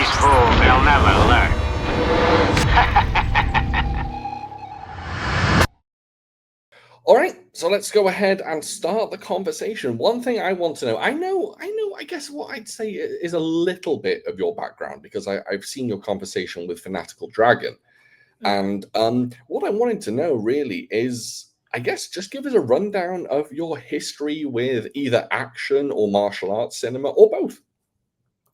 These fools, they'll never learn. All right, so let's go ahead and start the conversation. One thing I want to know, I guess what I'd say is a little bit of your background because I've seen your conversation with Fanatical Dragon. And what I wanted to know really is, I guess, just give us a rundown of your history with either action or martial arts cinema or both.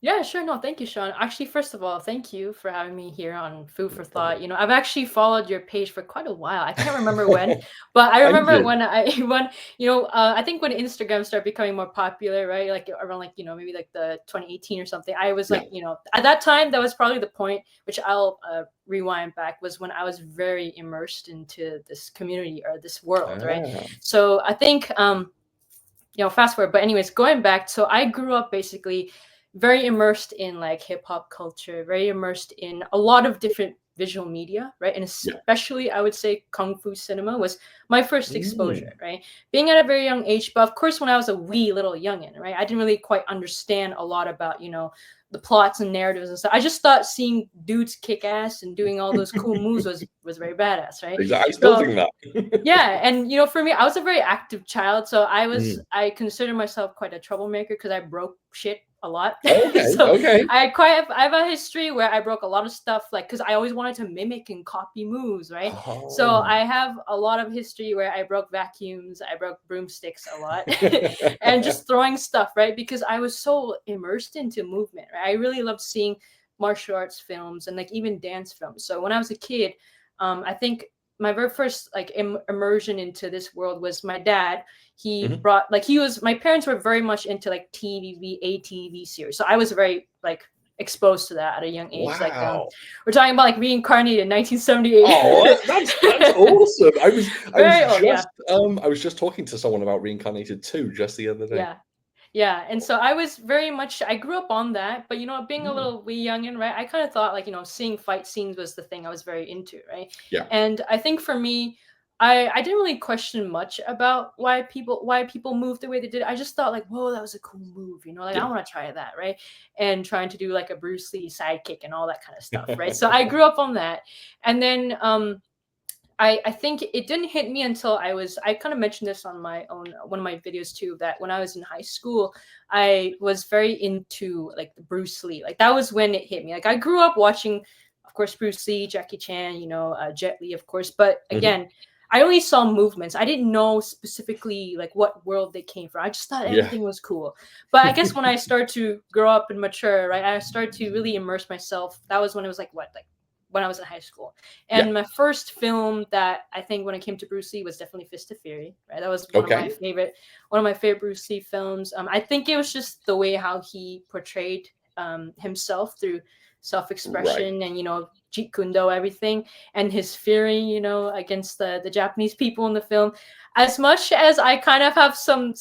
Yeah, sure. No, thank you, Sean. Actually, first of all, thank you for having me here on Food No for problem. Thought. I've actually followed your page for quite a while. I can't remember when, but I Thank remember you. when I think when Instagram started becoming more popular, right? Like around maybe like the 2018 or something. I was Yeah. like, at that time, that was probably the point, which I'll rewind back, was when I was very immersed into this community or this world, right? Ah, So I think, fast forward, but anyways, going back, so I grew up basically very immersed in like hip hop culture, very immersed in a lot of different visual media, right? And yeah. especially I would say Kung Fu cinema was my first exposure, Mm, right? Being at a very young age, but of course when I was a wee little youngin, right? I didn't really quite understand a lot about, the plots and narratives and stuff. I just thought seeing dudes kick ass and doing all those cool moves was very badass, right? exactly. I still So think that. yeah, and for me, I was a very active child, so Mm, I consider myself quite a troublemaker because I broke shit a lot. okay, So okay. I have a history where I broke a lot of stuff, like because I always wanted to mimic and copy moves, right? So Oh. I have a lot of history where I broke vacuums, I broke broomsticks a lot, and just throwing stuff, right? Because I was so immersed into movement, right? I really loved seeing martial arts films and like even dance films. So when I was a kid, I think my very first like immersion into this world was my dad. He Mhm. brought my parents were very much into like TVB, ATV series. So I was very like exposed to that at a young age. Like Wow. we're talking about like Reincarnated in 1978. Oh, that's awesome. Very old, yeah. I was just talking to someone about Reincarnated 2 just the other day. Yeah. Yeah, and so I was very much I grew up on that, but being a Mm, little wee youngin, right? I kind of thought like, seeing fight scenes was the thing I was very into, right? yeah. And I think for me, I didn't really question much about why people moved the way they did. I just thought like, whoa, that was a cool move, like I Yeah. want to try that, right? And trying to do like a Bruce Lee sidekick and all that kind of stuff, right? So I grew up on that. And then I think it didn't hit me until I kind of mentioned this on my own one of my videos too, that when I was in high school I was very into like the Bruce Lee. Like that was when it hit me. Like I grew up watching, of course, Bruce Lee, Jackie Chan, Jet Li, of course, but Mhm. again, I only saw movements. I didn't know specifically like what world they came from. I just thought Yeah. everything was cool. But I guess when I started to grow up and mature, right, I started to really immerse myself. That was when it was like what, like when I was in high school. Yeah. And my first film that I think when it came to Bruce Lee was definitely Fist of Fury, right? That was Okay. one of my favorite Bruce Lee films. I think it was just the way how he portrayed himself through Right. self-expression and Jeet Kune Do, everything, and his fury, against the Japanese people in the film. As much as I kind of have some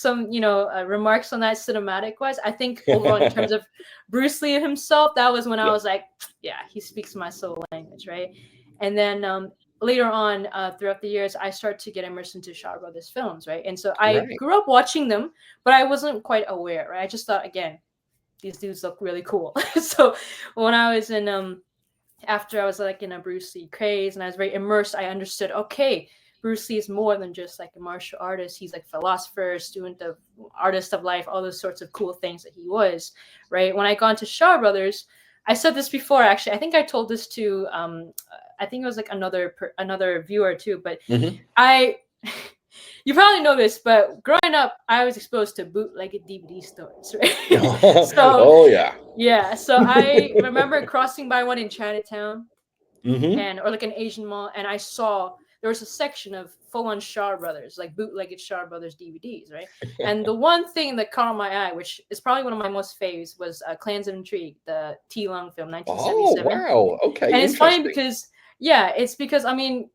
remarks on that cinematic wise, I think overall in terms of Bruce Lee himself, that was when I Yeah. was like, yeah, he speaks my soul language, right? And then later on, throughout the years, I started to get immersed into Shaw Brothers films, right? And so I Right. grew up watching them, but I wasn't quite aware, right? I just thought, again, these dudes look really cool. So when I was in after I was like in a Bruce Lee craze and I was very immersed, I understood, okay, Bruce Lee is more than just like a martial artist. He's like philosopher, student of artist of life, all those sorts of cool things that he was, right? When I got into Shaw Brothers, I said this before actually. I think I told this to I think it was like another viewer too, but Mhm. I you probably know this, but growing up, I was exposed to bootlegged DVD stores, right? So Oh, yeah. yeah, so I remember crossing by one in Chinatown Mhm. and or like an Asian mall, and I saw there was a section of full-on Shaw Brothers, like bootlegged Shaw Brothers DVDs, right? And the one thing that caught my eye, which is probably one of my most faves, was Clans of Intrigue, the T Lung film, Oh, 1977. wow. Okay, And it's funny interesting. because yeah, it's because I mean,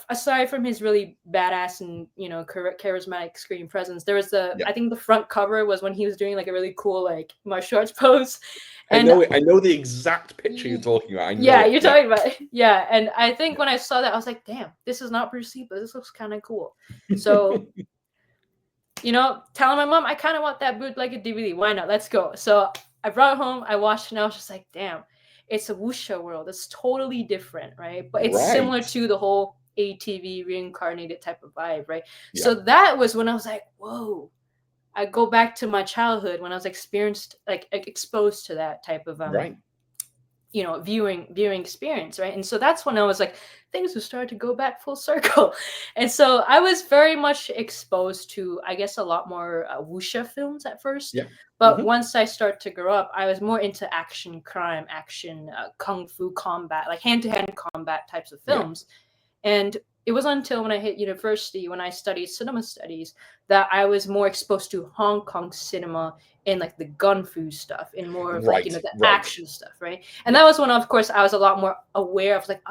aside from his really badass and charismatic screen presence, there was Yeah. I think the front cover was when he was doing like a really cool like martial arts pose, I and know it. I know the exact picture you're talking about. I know yeah, it. you're Yeah. talking about it. Yeah, and I think Yeah. when I saw that, I was like, damn, this is not Bruce Lee, but this looks kind of cool. So telling my mom I kind of want that bootleg DVD. Why not? Let's go. So I brought it home, I watched, and I was just like, damn, it's a wuxia world. It's totally different, right? But it's similar Right. to the whole ATV reincarnated type of vibe, right? Yeah. So that was when I was like, whoa. I go back to my childhood when I was exposed to that type of Right. viewing experience, right? And so that's when I was like, things have started to go back full circle. And so I was very much exposed to, I guess, a lot more wuxia films at first. Yeah. But once I start to grow up, I was more into action, crime, action, kung fu combat, like hand-to-hand combat types of Yeah. films. And it was until when I hit university, when I studied cinema studies, that I was more exposed to Hong Kong cinema and like the gun fu stuff and more of like, Right. the Right. action stuff, right? And Yeah. that was when, of course, I was a lot more aware of like,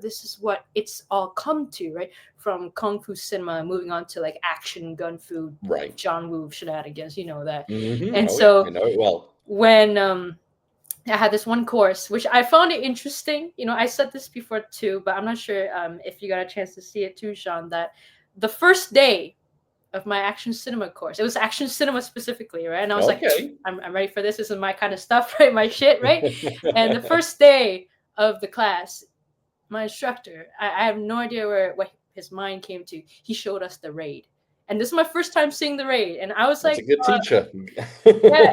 this is what it's all come to, right? From Kung Fu cinema, moving on to like action, gun fu, Right. John Woo shenanigans, you know that. Mm-hmm. And Oh, so yeah. I know it well. when I had this one course, which I found it interesting. You know, I said this before too, but I'm not sure if you got a chance to see it too, Sean, that the first day of my action cinema course, it was action cinema specifically, right? And I was like, Okay. I'm ready for this. This is my kind of stuff, right? My shit, right? And the first day of the class, my instructor, I have no idea what his mind came to. He showed us the raid. And this is my first time seeing the raid. And I was That's like, a good teacher. yeah,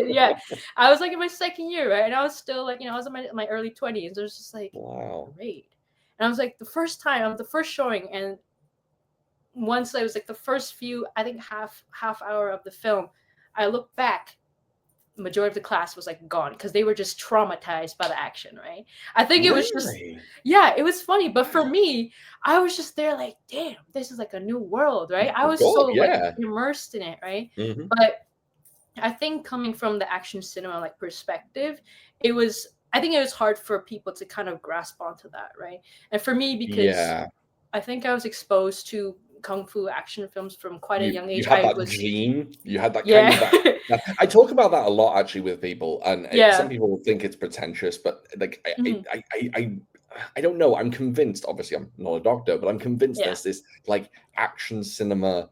yeah. I was like in my second year, right? And I was still like, I was in my early 20s. It was just like, Wow. great. And I was like, the first showing, and once I was like the first few, I think half hour of the film, I looked back. The majority of the class was like gone because they were just traumatized by the action, right? I think it was just, Really? yeah, it was funny. But for me, I was just there like, damn, this is like a new world, right? I Of was so course, like yeah. immersed in it, right? Mm-hmm. But I think coming from the action cinema like perspective, I think it was hard for people to kind of grasp onto that, right? And for me, because Yeah. I think I was exposed to kung fu action films from quite a young You age. had I that was, gene. You had that kind yeah, of I talk about that a lot actually with people, and some yeah, people will think it's pretentious, but like mhm, I don't know. I'm convinced. Obviously, I'm not a doctor, but I'm convinced yeah, there's this like action cinema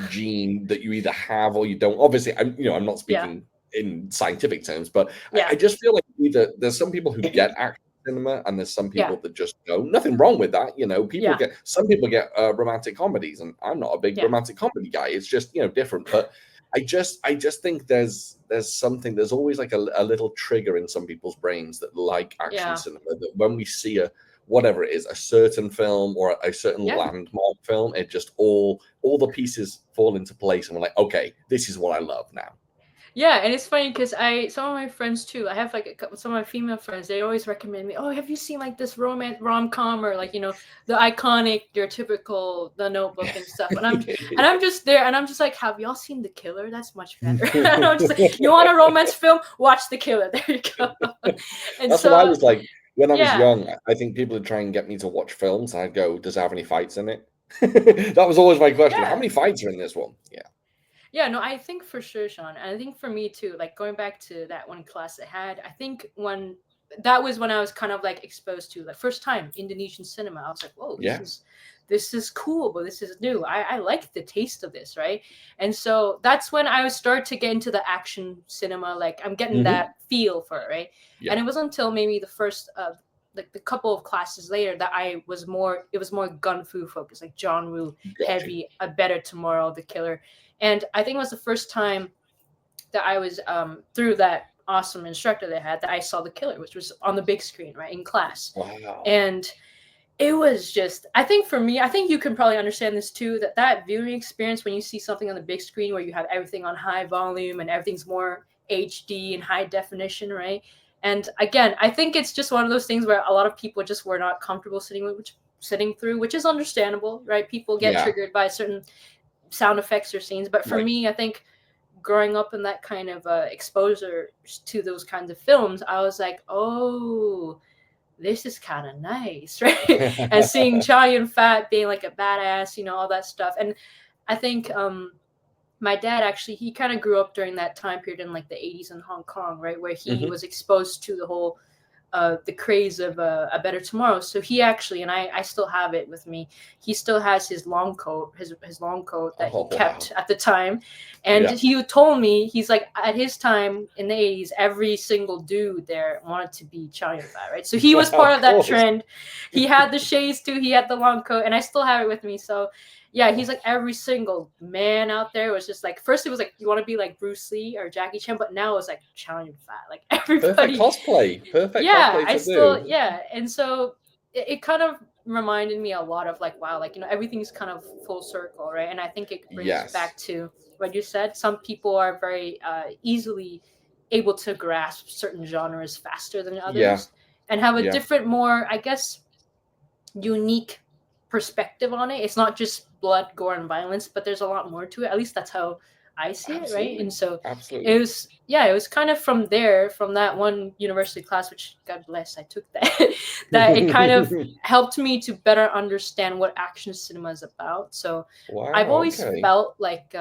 gene that you either have or you don't. Obviously, I'm not yeah, speaking in scientific terms, but yeah, I just feel like either there's some people who get action cinema and there's some yeah, people that just don't. Nothing wrong with that. yeah, Some people get romantic comedies, and I'm not a big yeah, romantic comedy guy. It's just different. But I just think there's something. There's always like a little trigger in some people's brains that like action yeah, cinema. That when we see whatever it is, a certain film or a certain yeah. landmark film, it just all the pieces fall into place, and we're like, okay, this is what I love now. Yeah, and it's funny because some of my friends too. I have like some of my female friends. They always recommend me. Oh, have you seen like this rom com or like the iconic, your typical The Notebook and stuff? And I'm just there, and I'm just like, have y'all seen The Killer? That's much better. And I'm just like, you want a romance film? Watch The Killer. There you go. And That's what I so was like when I was yeah, young. I think people would try and get me to watch films. I'd go, "Does it have any fights in it?" That was always my question. How yeah. many fights are in this one? Yeah, Yeah, no, I think for sure, Sean. And I think for me too, like going back to that one class I had, I think when that was when I was kind of like exposed to like first time Indonesian cinema. I was like, whoa, yeah, this is cool, but this is new. I like the taste of this, right? And so that's when I start to get into the action cinema. Like I'm getting hmm, that feel for it, right? yeah. And it was until maybe the first like the couple of classes later that it was more gun fu focused, like John Woo, Got you. Heavy, A Better Tomorrow, The Killer. And I think it was the first time that I was through that awesome instructor they had that I saw The Killer, which was on the big screen, right, in class. Wow. And it was just, I think for me, I think you can probably understand this too, that viewing experience when you see something on the big screen where you have everything on high volume and everything's more HD and high definition, right? And again, I think it's just one of those things where a lot of people just were not comfortable sitting through, which is understandable, right? People get Yeah. triggered by certain sound effects or scenes. But for Right. me, I think growing up in that kind of exposure to those kinds of films, I was like, oh, this is kind of nice, right? And seeing Chow Yun Fat being like a badass, all that stuff. And I think my dad actually, he kind of grew up during that time period in like the 80s in Hong Kong, right? Where he hmm. was exposed to the whole the craze of A Better Tomorrow. So he actually, and I still have it with me. He still has his long coat, his long coat that he kept at the time, and he told me, he's like, at his time in the 80s, every single dude there wanted to be Chow Yun-fat, right? So he was part of that trend. He had the shades too. He had the long coat, and I still have it with me. So yeah, he's like, every single man out there was just like, first it was like, you want to be like Bruce Lee or Jackie Chan, but now it's like Chow Yun-fat, like everybody. Perfect cosplay to do. And so it kind of reminded me a lot of like, wow, like, everything's kind of full circle, right? And I think it brings back to what you said. Some people are very easily able to grasp certain genres faster than others, and have a different, more, I guess, unique perspective on it. It's not just blood, gore, and violence, but there's a lot more to it. At least that's how I see it, right? And so it was kind of from that one university class, which, God bless, I took that, that it kind of helped me to better understand what action cinema is about. So I've always felt like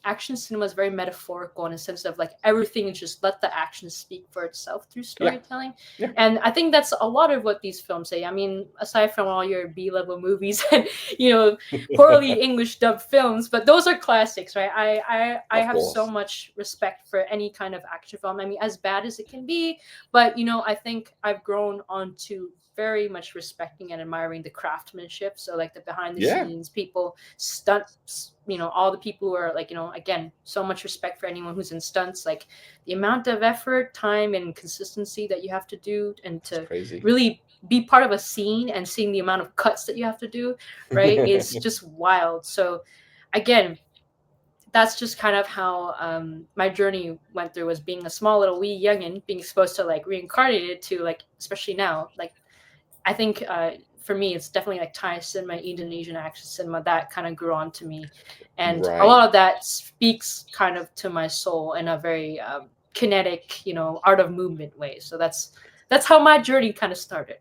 action cinema is very metaphorical, in a sense of like, everything is just let the action speak for itself through storytelling. And I think that's a lot of what these films say. I mean, aside from all your B-level movies and poorly English dubbed films, but those are classics, right? I have so much respect for any kind of action film. I mean, as bad as it can be, but I think I've grown onto very much respecting and admiring the craftsmanship. So like the behind the scenes people, stunts, all the people who are like, again, so much respect for anyone who's in stunts, like the amount of effort, time, and consistency that you have to do, and to really be part of a scene, and seeing the amount of cuts that you have to do, right, is just wild. So again, that's just kind of how my journey went through, was being a small little wee youngin, being exposed to like reincarnated to, like, especially now, like, I think for me, it's definitely like Thai cinema, Indonesian action cinema, that kind of grew on to me. And a lot of that speaks kind of to my soul in a very kinetic, art of movement way. So that's how my journey kind of started.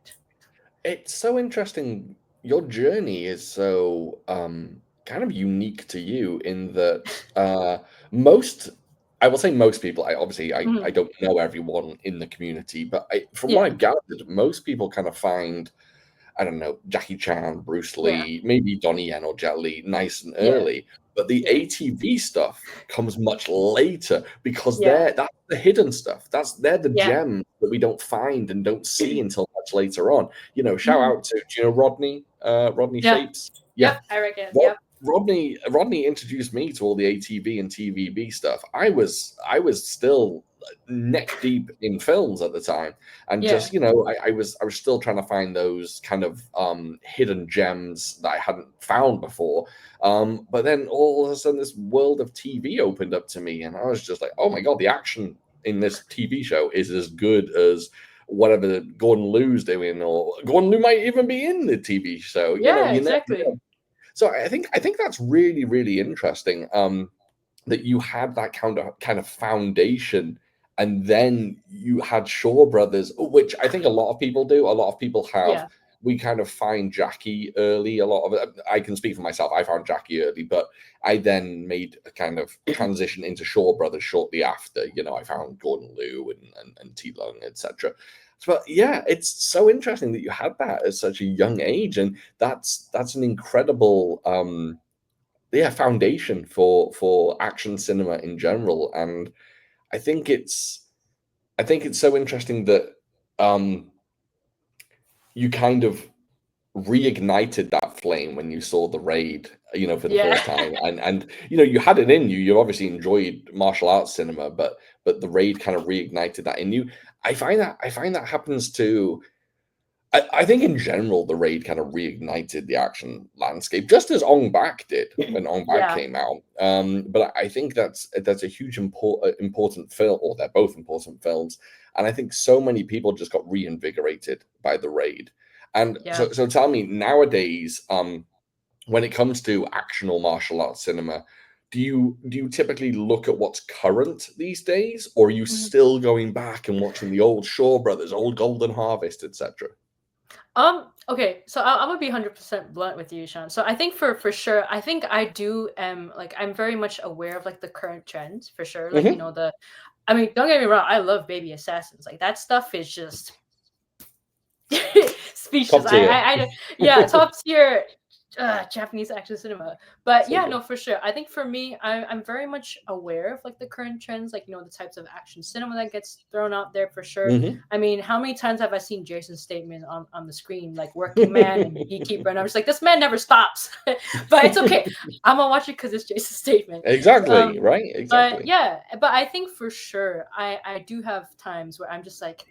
It's so interesting. Your journey is so kind of unique to you, in that I will say most people, I don't know everyone in the community, but from what I've gathered, most people kind of find, I don't know, Jackie Chan, Bruce Lee, maybe Donnie Yen or Jet Li nice and early. But the ATV stuff comes much later, because that's the hidden stuff. They're the gems that we don't find and don't see until much later on. Shout out to, do you know Rodney? Rodney Shapes? Yep, I reckon. Rodney introduced me to all the ATV and TVB stuff. I was still neck deep in films at the time, and just I was still trying to find those kind of hidden gems that I hadn't found before. But then all of a sudden, this world of TV opened up to me, and I was just like, oh my god, the action in this TV show is as good as whatever Gordon Liu's doing, or Gordon Liu might even be in the TV show. Exactly. So I think that's really, really interesting. That you had that kind of foundation, and then you had Shaw Brothers, which I think a lot of people do. A lot of people have. Yeah. We kind of find Jackie early. A lot of it, I can speak for myself. I found Jackie early, but I then made a kind of transition into Shaw Brothers shortly after. I found Gordon Liu and T. Lung, etc. But yeah, it's so interesting that you had that at such a young age, and that's an incredible foundation for action cinema in general. And I think it's so interesting that you kind of reignited that flame when you saw The Raid, for the first time, and you had it in you. You obviously enjoyed martial arts cinema, but The Raid kind of reignited that in you. I find that happens to. I think in general, The Raid kind of reignited the action landscape, just as Ong Bak did when Ong Bak came out. But I think that's a huge important film, or they're both important films. And I think so many people just got reinvigorated by The Raid. And so tell me, nowadays, when it comes to action or martial arts cinema, do you typically look at what's current these days, or are you still going back and watching the old Shaw Brothers, old Golden Harvest, etc.? Okay, so I'm gonna be 100% blunt with you, Sean. So I think for sure, I think I do like, I'm very much aware of like the current trends, for sure. Like, I mean, don't get me wrong, I love Baby Assassins. Like, that stuff is just speechless. Top tier. Yeah, top tier Japanese action cinema. But So yeah, good. no, for sure. I think for me, I'm very much aware of like the current trends, like the types of action cinema that gets thrown out there for sure. Mhm. I mean, how many times have I seen Jason's Statement on the screen, like Working Man and Beekeeper, and I'm just like, this man never stops. But it's okay. I'm gonna watch it because it's Jason's Statement. Exactly, right? But Exactly. yeah, but I think for sure, I do have times where I'm just like,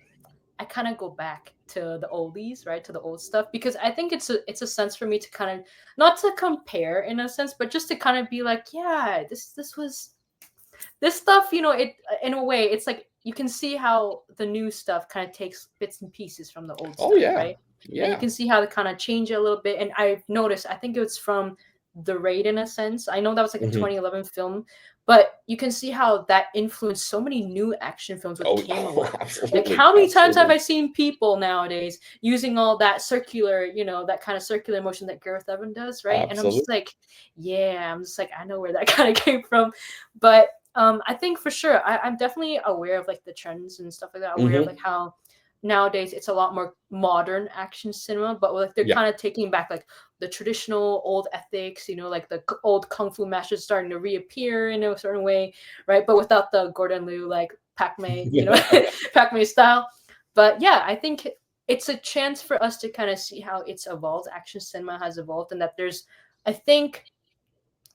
I kind of go back to the oldies, right, to the old stuff, because I think it's a sense for me to kind of not to compare in a sense, but just to kind of be like, yeah, this was this stuff, it in a way, it's like you can see how the new stuff kind of takes bits and pieces from the old Oh stuff, yeah. right? And you Yeah. can see how they kind of change it a little bit. And I've noticed, I think it's from The Raid in a sense. I know that was like a Mhm. 2011 film, but you can see how that influenced so many new action films with Oh, camera work. Like, absolutely. how many times have Absolutely. I seen people nowadays using all that circular, that kind of circular motion that Gareth Evans does, right? And I'm Absolutely. just like, yeah, I'm just like, I know where that kind of came from. But I think for sure, I'm definitely aware of like the trends and stuff like that. Aware of Mhm. like how nowadays it's a lot more modern action cinema, but like they're Yeah. kind of taking back like the traditional old ethics, like the old kung fu masters starting to reappear in a certain way, right? But without the Gordon Liu like Pac-Man, Pac-Man style. But yeah, I think it's a chance for us to kind of see how it's evolved. Action cinema has evolved, and that I think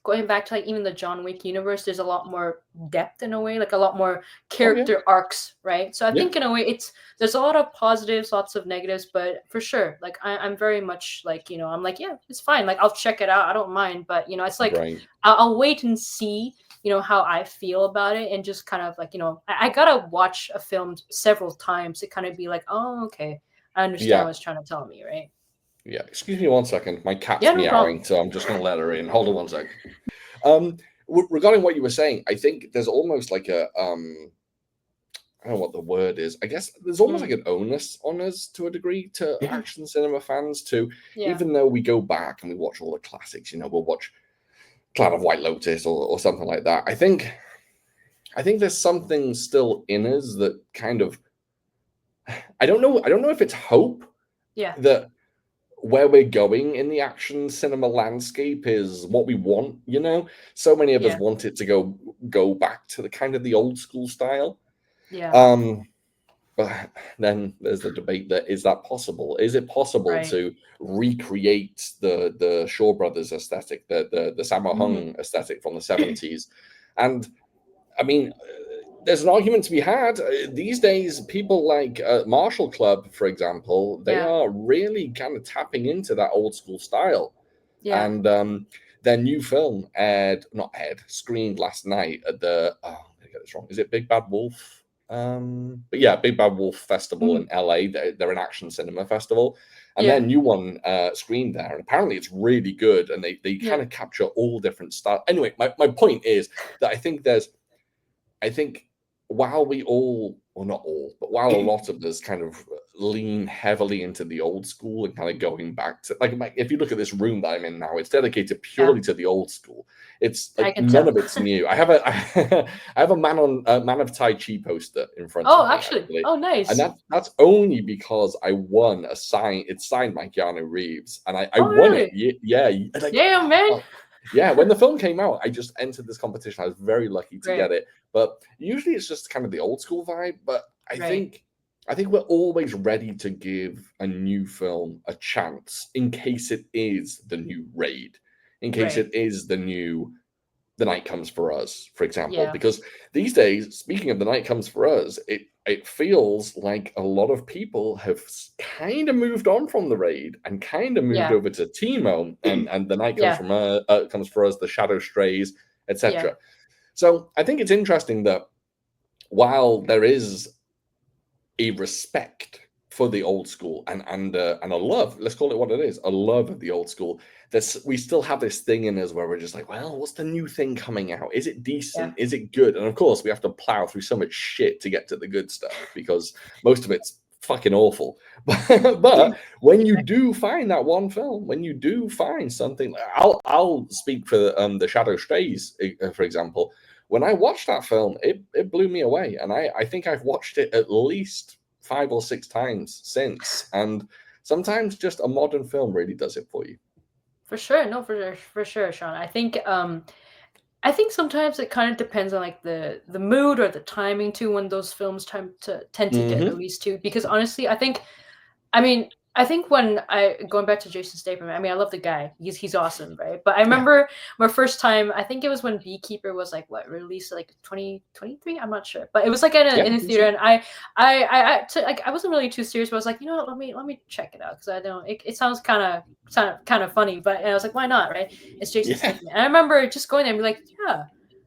going back to like even the John Wick universe, there's a lot more depth in a way, like a lot more Oh yeah. character arcs, right? So I Yeah. think in a way there's a lot of positives, lots of negatives, but for sure, like I'm very much like, I'm like, yeah, it's fine. Like I'll check it out. I don't mind. But it's like Right. I'll wait and see, how I feel about it, and just kind of like, I gotta watch a film several times to kind of be like, oh, okay, I understand Yeah. what it's trying to tell me, right? Yeah. Excuse me 1 second. My cat's Yeah, no problem. meowing, so I'm just gonna let her in. Hold on 1 second. Regarding what you were saying, I think there's almost like I don't know what the word is. I guess there's almost like Mm, an onus on us to a degree to action cinema fans to, yeah, even though we go back and we watch all the classics, we'll watch Cloud of White Lotus or something like that. I think there's something still in us that kind of, I don't know if it's hope yeah, that where we're going in the action cinema landscape is what we want. So many of us yeah, want it to go back to the kind of the old school style. yeah, um but then there's the debate, that is that possible? Is it possible right. to recreate the Shaw Brothers aesthetic, the Sammo Mhm. Hung aesthetic from the 70s? And I mean, there's an argument to be had. These days, people like Marshall Club, for example, they Yeah, are really kind of tapping into that old school style. yeah. And their new film screened last night at the, oh, I'm gonna get this wrong. Is it Big Bad Wolf? But yeah, Big Bad Wolf Festival Mhm. in LA. They're an action cinema festival, and their Yeah, new one screened there, and apparently it's really good. And they kind yeah, of capture all different styles. Anyway, my point is that I think while we all, or not all, but while a lot of us kind of lean heavily into the old school and kind of going back to, like, if you look at this room that I'm in now, it's dedicated yeah. purely to the old school. It's I like can none tell. of it's new. I have a I have a Man of Tai Chi poster in front Oh, of me, actually. actually, Oh, and nice. that's only because I won a sign. It's signed by Keanu Reeves, and I Oh, won it. really? Yeah, like, Damn, man. yeah. When the film came out, I just entered this competition. I was very lucky to Right, get it. But usually it's just kind of the old school vibe. But I right. think I think we're always ready to give a new film a chance in case it is the new Raid, in case Right. it is the new The Night Comes for Us, for example. Yeah, Because these days, speaking of The Night Comes for Us, it feels like a lot of people have kind of moved on from the Raid and kind of moved yeah, over to Timo and The Night yeah, Comes for Us, The Shadow Strays, yeah, etc. So I think it's interesting that while there is a respect for the old school and a love, let's call it what it is, a love of the old school, we still have this thing in us where we're just like, well, what's the new thing coming out? Is it yeah, decent? Is it good? And of course, we have to plow through so much shit to get to the good stuff because most of it's fucking awful. But when you do find that one film, when you do find something, I'll speak for the Shadow Strays, for example. When I watched that film, it blew me away, and I think I've watched it at least 5 or 6 times since. And sometimes just a modern film really does it for you. For sure. No, for sure, Sean. I think sometimes it kind of depends on like the mood or the timing too when those films tend to get Hmm. released too. Because honestly, I mean, I think when I going back to Jason Statham, I mean, I love the guy. He's awesome, right? But I Yeah. remember my first time. I think it was when Beekeeper was like what released like 2023. I'm not sure, but it was like Yeah, in I a think theater, so. and like I wasn't really too serious, but I was like, you know what, let me check it out because I don't. It sounds kind of funny, but and I was like, why not, right? It's Jason Yeah, Statham, and I remember just going there and be like, yeah,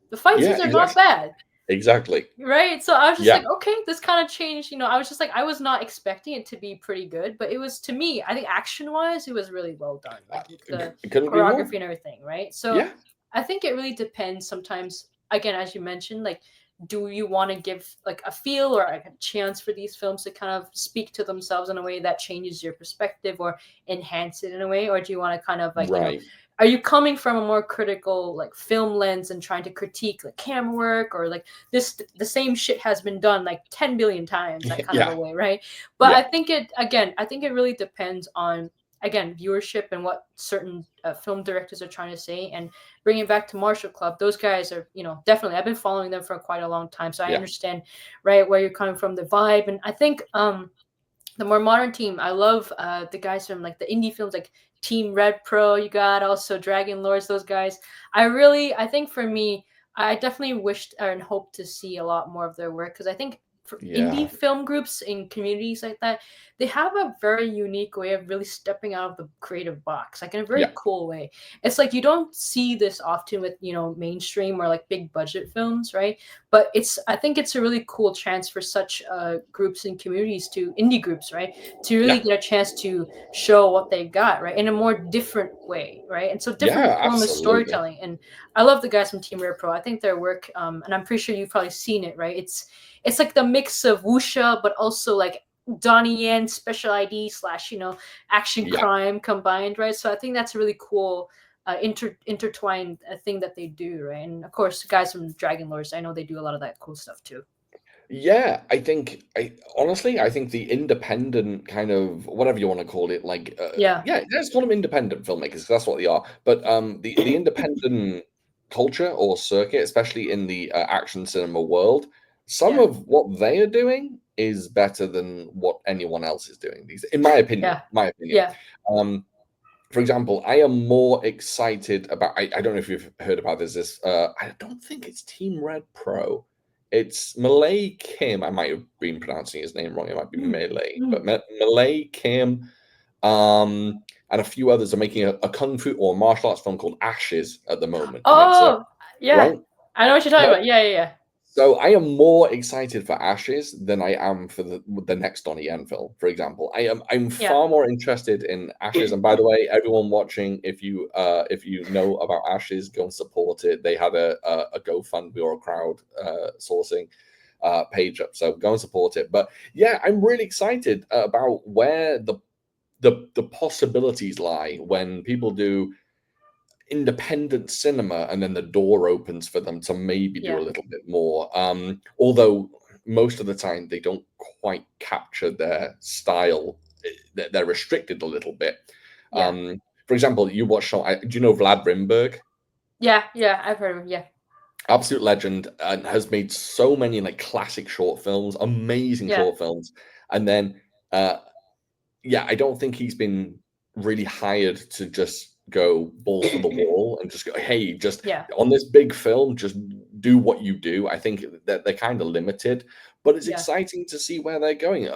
the fight yeah, scenes are not exactly, bad. exactly. Right. So I was just Yeah, like, okay, this kind of changed. I was just like, I was not expecting it to be pretty good, but it was to me, I think action wise, it was really well done, like with the couldn't agree more. choreography and everything. Right. So Yeah, I think it really depends sometimes, again, as you mentioned, like, do you want to give like a feel or like a chance for these films to kind of speak to themselves in a way that changes your perspective or enhance it in a way? Or do you want to kind of like, right. are you coming from a more critical like film lens and trying to critique like camera work or like the same shit has been done like 10 billion times, that kind of a Yeah, way, right? But yeah, I think it really depends on, again, viewership and what certain film directors are trying to say. And bringing it back to Marshall Club, those guys are, definitely, I've been following them for quite a long time, so I yeah, understand, right, where you're coming from, the vibe. And I think the more modern team, I love the guys from like the indie films, like Team Red Pro. You got also Dragon Lords. Those guys. I think for me, I definitely wished and hoped to see a lot more of their work because I think for yeah, indie film groups in communities like that, they have a very unique way of really stepping out of the creative box, like in a very yeah, cool way. It's like you don't see this often with mainstream or like big budget films, right? But I think it's a really cool chance for such groups and communities, to indie groups, right, to really yeah, get a chance to show what they've got, right, in a more different way, right? And so different yeah, form of absolutely. storytelling. And I love the guys from Team Rare Pro. I think their work, and I'm pretty sure you've probably seen it, right? It's like the mix of wuxia but also like Donnie Yen special ID slash action Yeah. crime combined, right? So I think that's a really cool intertwined thing that they do, right? And of course, guys from Dragon Lords, I know they do a lot of that cool stuff too. Yeah, I honestly, I think the independent kind of whatever you want to call it, like Yeah, yeah, let's call them independent filmmakers 'cause that's what they are. But the independent culture or circuit, especially in the action cinema world, some yeah, of what they are doing is better than what anyone else is doing. These, in my opinion, yeah, my opinion. yeah, Um, for example, I am more excited about. I don't know if you've heard about this. I don't think it's Team Red Pro. It's Malay Kim. I might have been pronouncing his name wrong. It might be mm, Malay, but mm, Malay Kim, and a few others are making a kung fu or martial arts film called Ashes at the moment, and it's oh yeah, right. I know what you're talking So about. Yeah. so I am more excited for Ashes than I am for the next Donnie Yen film, for example. I'm Yeah, far more interested in Ashes. And by the way, everyone watching, if you know about Ashes, go and support it. They had a GoFundMe or a crowd sourcing page up, so go and support it. But yeah, I'm really excited about where the possibilities lie when people do independent cinema and then the door opens for them to maybe do yeah, a little bit more, although most of the time they don't quite capture their style. They're restricted a little bit. yeah, For example, you watch do you know Vlad Rimberg? yeah, I've heard of him. Yeah, Absolute legend, and has made so many like classic short films, amazing yeah, short films. And then uh yeah, I don't think he's been really hired to just go balls to the wall and just go, hey, just yeah, on this big film, just do what you do. I think that they're kind of limited, but it's yeah, exciting to see where they're going.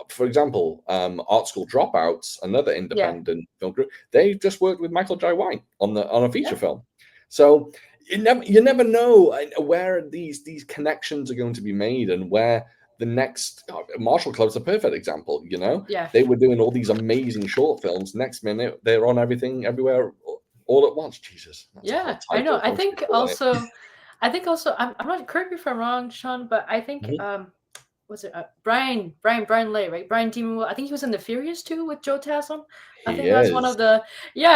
For example, Art School Dropouts, another yeah, independent film group, they just worked with Michael J. White on a feature yeah, film. So you never know where these connections are going to be made and where the next Marshall Club's a perfect example. yeah. They were doing all these amazing short films. Next minute, they're on everything, everywhere, all at once. Jesus, that's a hard Yeah, I know. title. Probably should have thought on it. I think also, I'm not, correct me if I'm wrong, Sean, but I think Mhm. was it Brian Lay, right? Brian Demon. I think he was in the Furious too with Joe Taslim. I He think that's one is. of the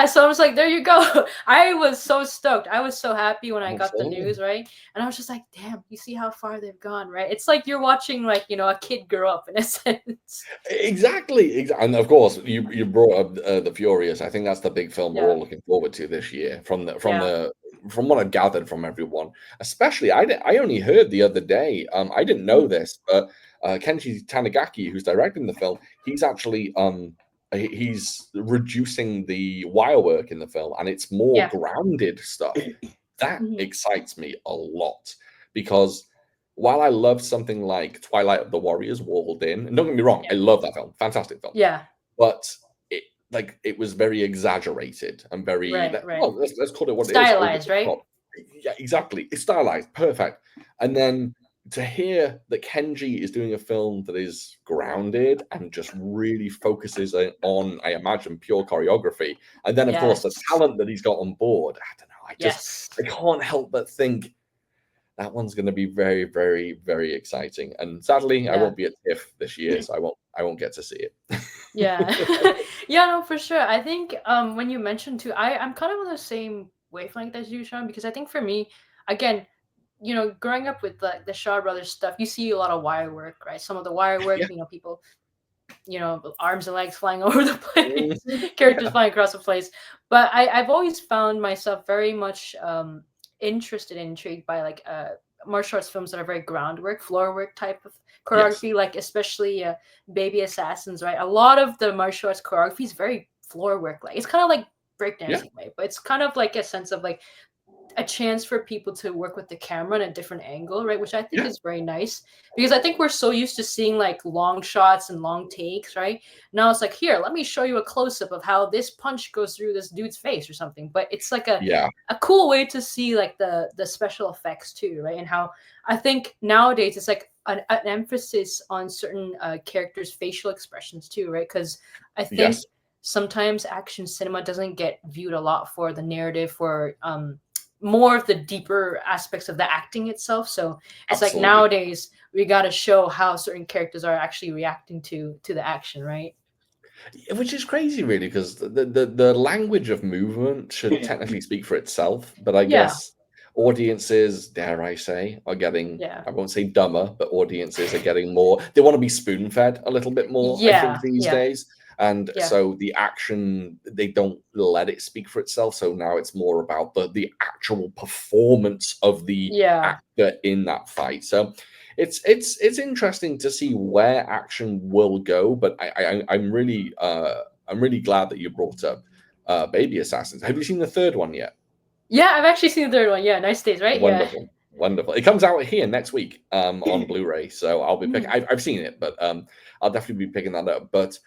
So I was like, there you go. I was so stoked. I was so happy when I got the Absolutely. news, right? And I was just like, damn, you see how far they've gone, right? It's like you're watching like a kid grow up in a sense. Exactly. And of course, you brought up the Furious. I think that's the big film we're Yeah, all looking forward to this year. yeah, From what I've gathered from everyone, especially I only heard the other day. I didn't know mhm, this, but Kenji Tanigaki, who's directing the film, he's actually he's reducing the wire work in the film, and it's more yeah, grounded stuff. That mhm, excites me a lot because while I love something like Twilight of the Warriors, Walled In, and don't get me wrong, I yeah, love that film, fantastic film, yeah. but it was very exaggerated and very Right, right. well, let's call it what it is, over Stylized, the right? top. Yeah, exactly. It's stylized, perfect. And then to hear that Kenji is doing a film that is grounded and just really focuses on, I imagine, pure choreography, and then of course the Yes, talent that he's got on board. I don't know. yes, I can't help but think that one's going to be very, very, very exciting. And sadly, I yeah. won't be at TIFF this year, so I won't get to see Yeah. it. Yeah, no, for sure. I think when you mentioned too, I'm kind of on the same wavelength as you, Sean, because I think for me, again, growing up with the Shaw Brothers stuff, you see a lot of wire work, right? Some of the wire work, Yeah. people, arms and legs flying over the place, Mhm. characters Yeah. flying across the place. But I've always found myself very much interested and intrigued by like martial arts films that are very groundwork, floor work type of Yes. choreography, like especially Baby Assassins, right? A lot of the martial arts choreography is very floor work, like it's kind of like Yeah. breakdancing, right? But it's kind of like a sense of like a chance for people to work with the camera in a different angle, right? Which I think Yeah. is very nice because I think we're so used to seeing like long shots and long takes, right? Now it's like, here, let me show you a close up of how this punch goes through this dude's face or something. But it's like Yeah. a cool way to see like the special effects too, right? And how I think nowadays it's like an emphasis on certain characters' facial expressions too, right? Because I think Yes. sometimes action cinema doesn't get viewed a lot for the narrative, for more of the deeper aspects of the acting itself. So it's like Absolutely. nowadays we got to show how certain characters are actually reacting to the action, right? Which is crazy, really, because the language of movement should technically speak for itself. But I Yeah, guess audiences, dare I say, are getting, yeah, I won't say dumber, but audiences are getting more, they want to be spoon fed a little bit more, I think, yeah, these yeah, days. And yeah, so the action, they don't let it speak for itself. So now it's more about the actual performance of the yeah, actor in that fight. So it's interesting to see where action will go, but I'm really glad that you brought up Baby Assassins. Have you seen the third one yet? yeah. I've actually seen the third one. Yeah, nice days, right? Yeah. Wonderful, wonderful. It comes out here next week on Blu-ray, so I'll be picking. Mhm. I've seen it, but I'll definitely be picking that up. But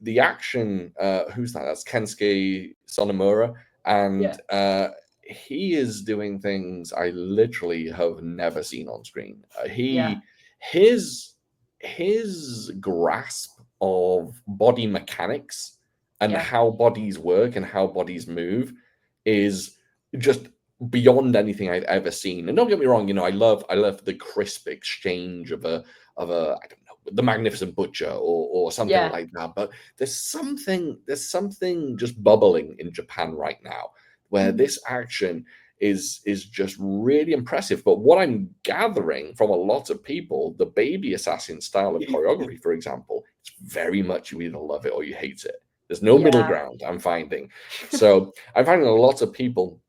the action, who's that? That's Kensuke Sonomura, Yeah, and he is doing things I literally have never seen on screen. yeah, His his grasp of body mechanics and yeah, how bodies work and how bodies move is just beyond anything I've ever seen. And don't get me wrong, I love the crisp exchange of a I don't know, the Magnificent Butcher or something yeah. like that. But there's something just bubbling in Japan right now where Mhm. this action is just really impressive. But what I'm gathering from a lot of people, the Baby Assassin style of choreography, for example, it's very much you either love it or you hate it. There's no middle Yeah. ground, I'm finding. So I'm finding a lot of people,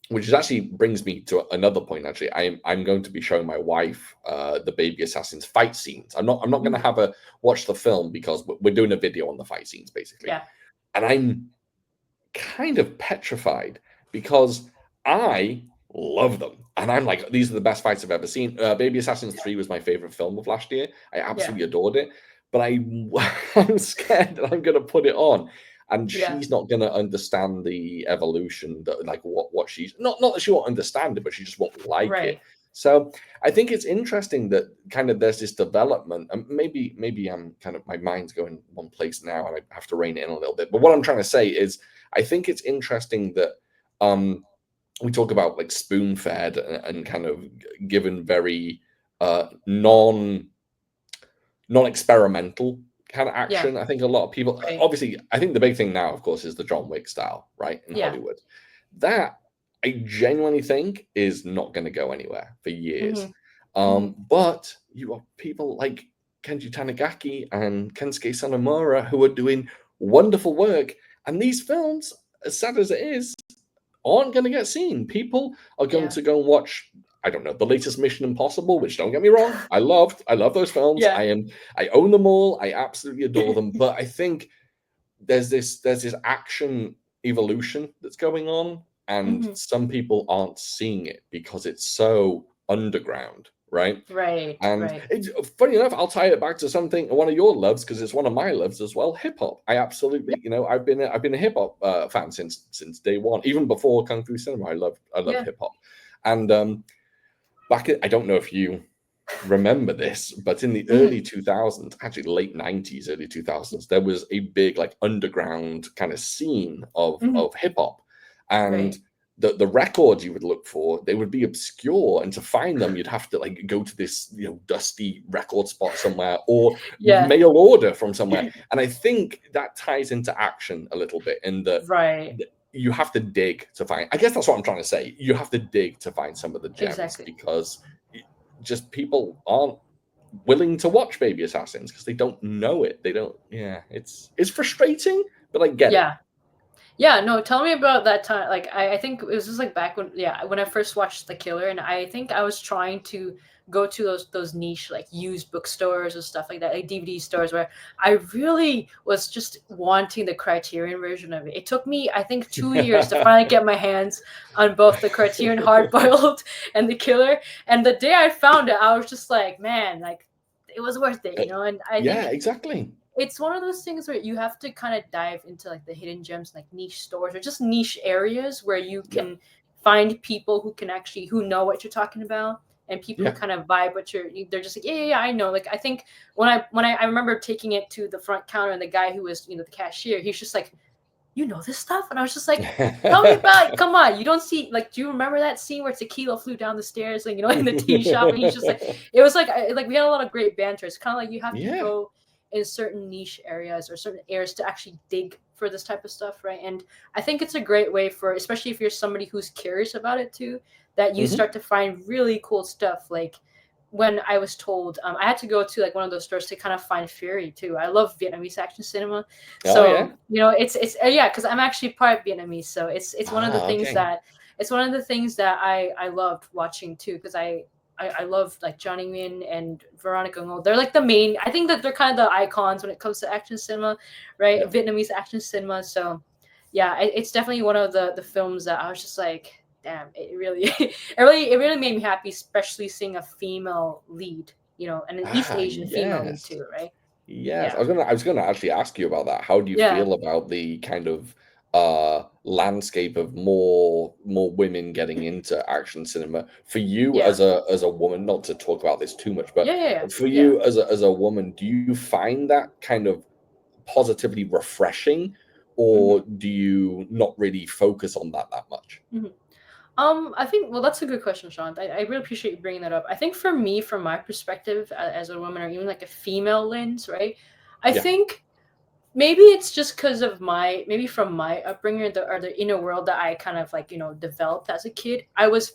which is actually brings me to another point. Actually, I'm going to be showing my wife the Baby Assassins fight scenes. I'm not going to Mhm. have her watch the film because we're doing a video on the fight scenes basically, Yeah, and I'm kind of petrified because I love them. And I'm like, these are the best fights I've ever seen. Baby Assassins 3 was my favorite film of last year. I yeah, absolutely adored it. But I'm scared that I'm going to put it on and yeah. she's not going to understand the evolution, that, like what she's not that she won't understand it, but she just won't like it. Right. So I think it's interesting that kind of there's this development, and maybe I'm kind of my mind's going one place now, and I have to rein it in a little bit. But what I'm trying to say is I think it's interesting that we talk about like spoon fed and kind of given very non non-experimental kind of Yeah. action. I think a lot of people, Right. obviously, I think the big thing now, of course, is the John Wick style, right, in Yeah. Hollywood. That I genuinely think is not going to go anywhere for years. But you have people like Kenji Tanigaki and Kensuke Sanamura who are doing wonderful work, and these films, as sad as it is, aren't going to get seen. People are going Yeah. to go and watch, I don't know, the latest Mission Impossible, which, don't get me wrong, I love those films. Yeah. I own them all. I absolutely adore them. But I think there's this action evolution that's going on, and some people aren't seeing it because it's so underground, right? Right. And Right. it's funny enough, I'll tie it back to something, one of your loves, because it's one of my loves as well. Hip hop. I absolutely, I've been a hip hop fan since day one, even before Kung Fu Cinema. I love Yeah. hip hop, and I don't know if you remember this, but in the early 2000s, actually late 90s, early 2000s, there was a big like underground kind of scene of hip hop, and Right. the records you would look for, they would be obscure, and to find them you'd have to like go to this dusty record spot somewhere, or Yeah. mail order from somewhere. And I think that ties into action a little bit in that Right. you have to dig to find, I guess that's what I'm trying to say, you have to dig to find some of the gems. Exactly. Because just people aren't willing to watch Baby Assassins because they don't know it. They don't. Yeah, it's frustrating, but I get it. Yeah, no, tell me about that time. Like, I think it was just like back when, when I first watched The Killer, and I think I was trying to go to those niche like used bookstores and stuff like that, like DVD stores, where I really was just wanting the Criterion version of it. It took me, I think, 2 years to finally get my hands on both the Criterion Hardboiled and The Killer. And the day I found it, I was just like, man, like it was worth it, And I think exactly. it's one of those things where you have to kind of dive into like the hidden gems, like niche stores or just niche areas where you can find people who know what you're talking about, and people who kind of vibe what they're just like, yeah, I know. Like, I think when I remember taking it to the front counter, and the guy who was, the cashier, he's just like, you know this stuff? And I was just like, tell me about it. Come on. You don't see, like, do you remember that scene where Tequila flew down the stairs, like, in the tea shop? And he's just like, it was like we had a lot of great banter. It's kind of like you have to go in certain niche areas or certain areas to actually dig for this type of stuff, right? And I think it's a great way for, especially if you're somebody who's curious about it too, that you start to find really cool stuff. Like, when I was told, I had to go to like one of those stores to kind of find Fury too. I love Vietnamese action cinema, so it's because I'm actually part Vietnamese, so it's one of the things that I loved watching too, because I love like Johnny Nguyen and Veronica Ngo. They're like the main. I think that they're kind of the icons when it comes to action cinema, right? Vietnamese action cinema. So yeah, it's definitely one of the films that I was just like, damn, it really it really made me happy, especially seeing a female lead, and an East Asian female lead too, right? Yes, I was gonna actually ask you about that. How do you feel about the kind of landscape of more women getting into action cinema? For you as a woman, not to talk about this too much, but for you as a woman, do you find that kind of positively refreshing, or do you not really focus on that much? I think, well, that's a good question, Sean. I really appreciate you bringing that up. I think for me, from my perspective as a woman, or even like a female lens, right? I think maybe it's just because of maybe from my upbringing, or the inner world that I kind of like, developed as a kid. It was,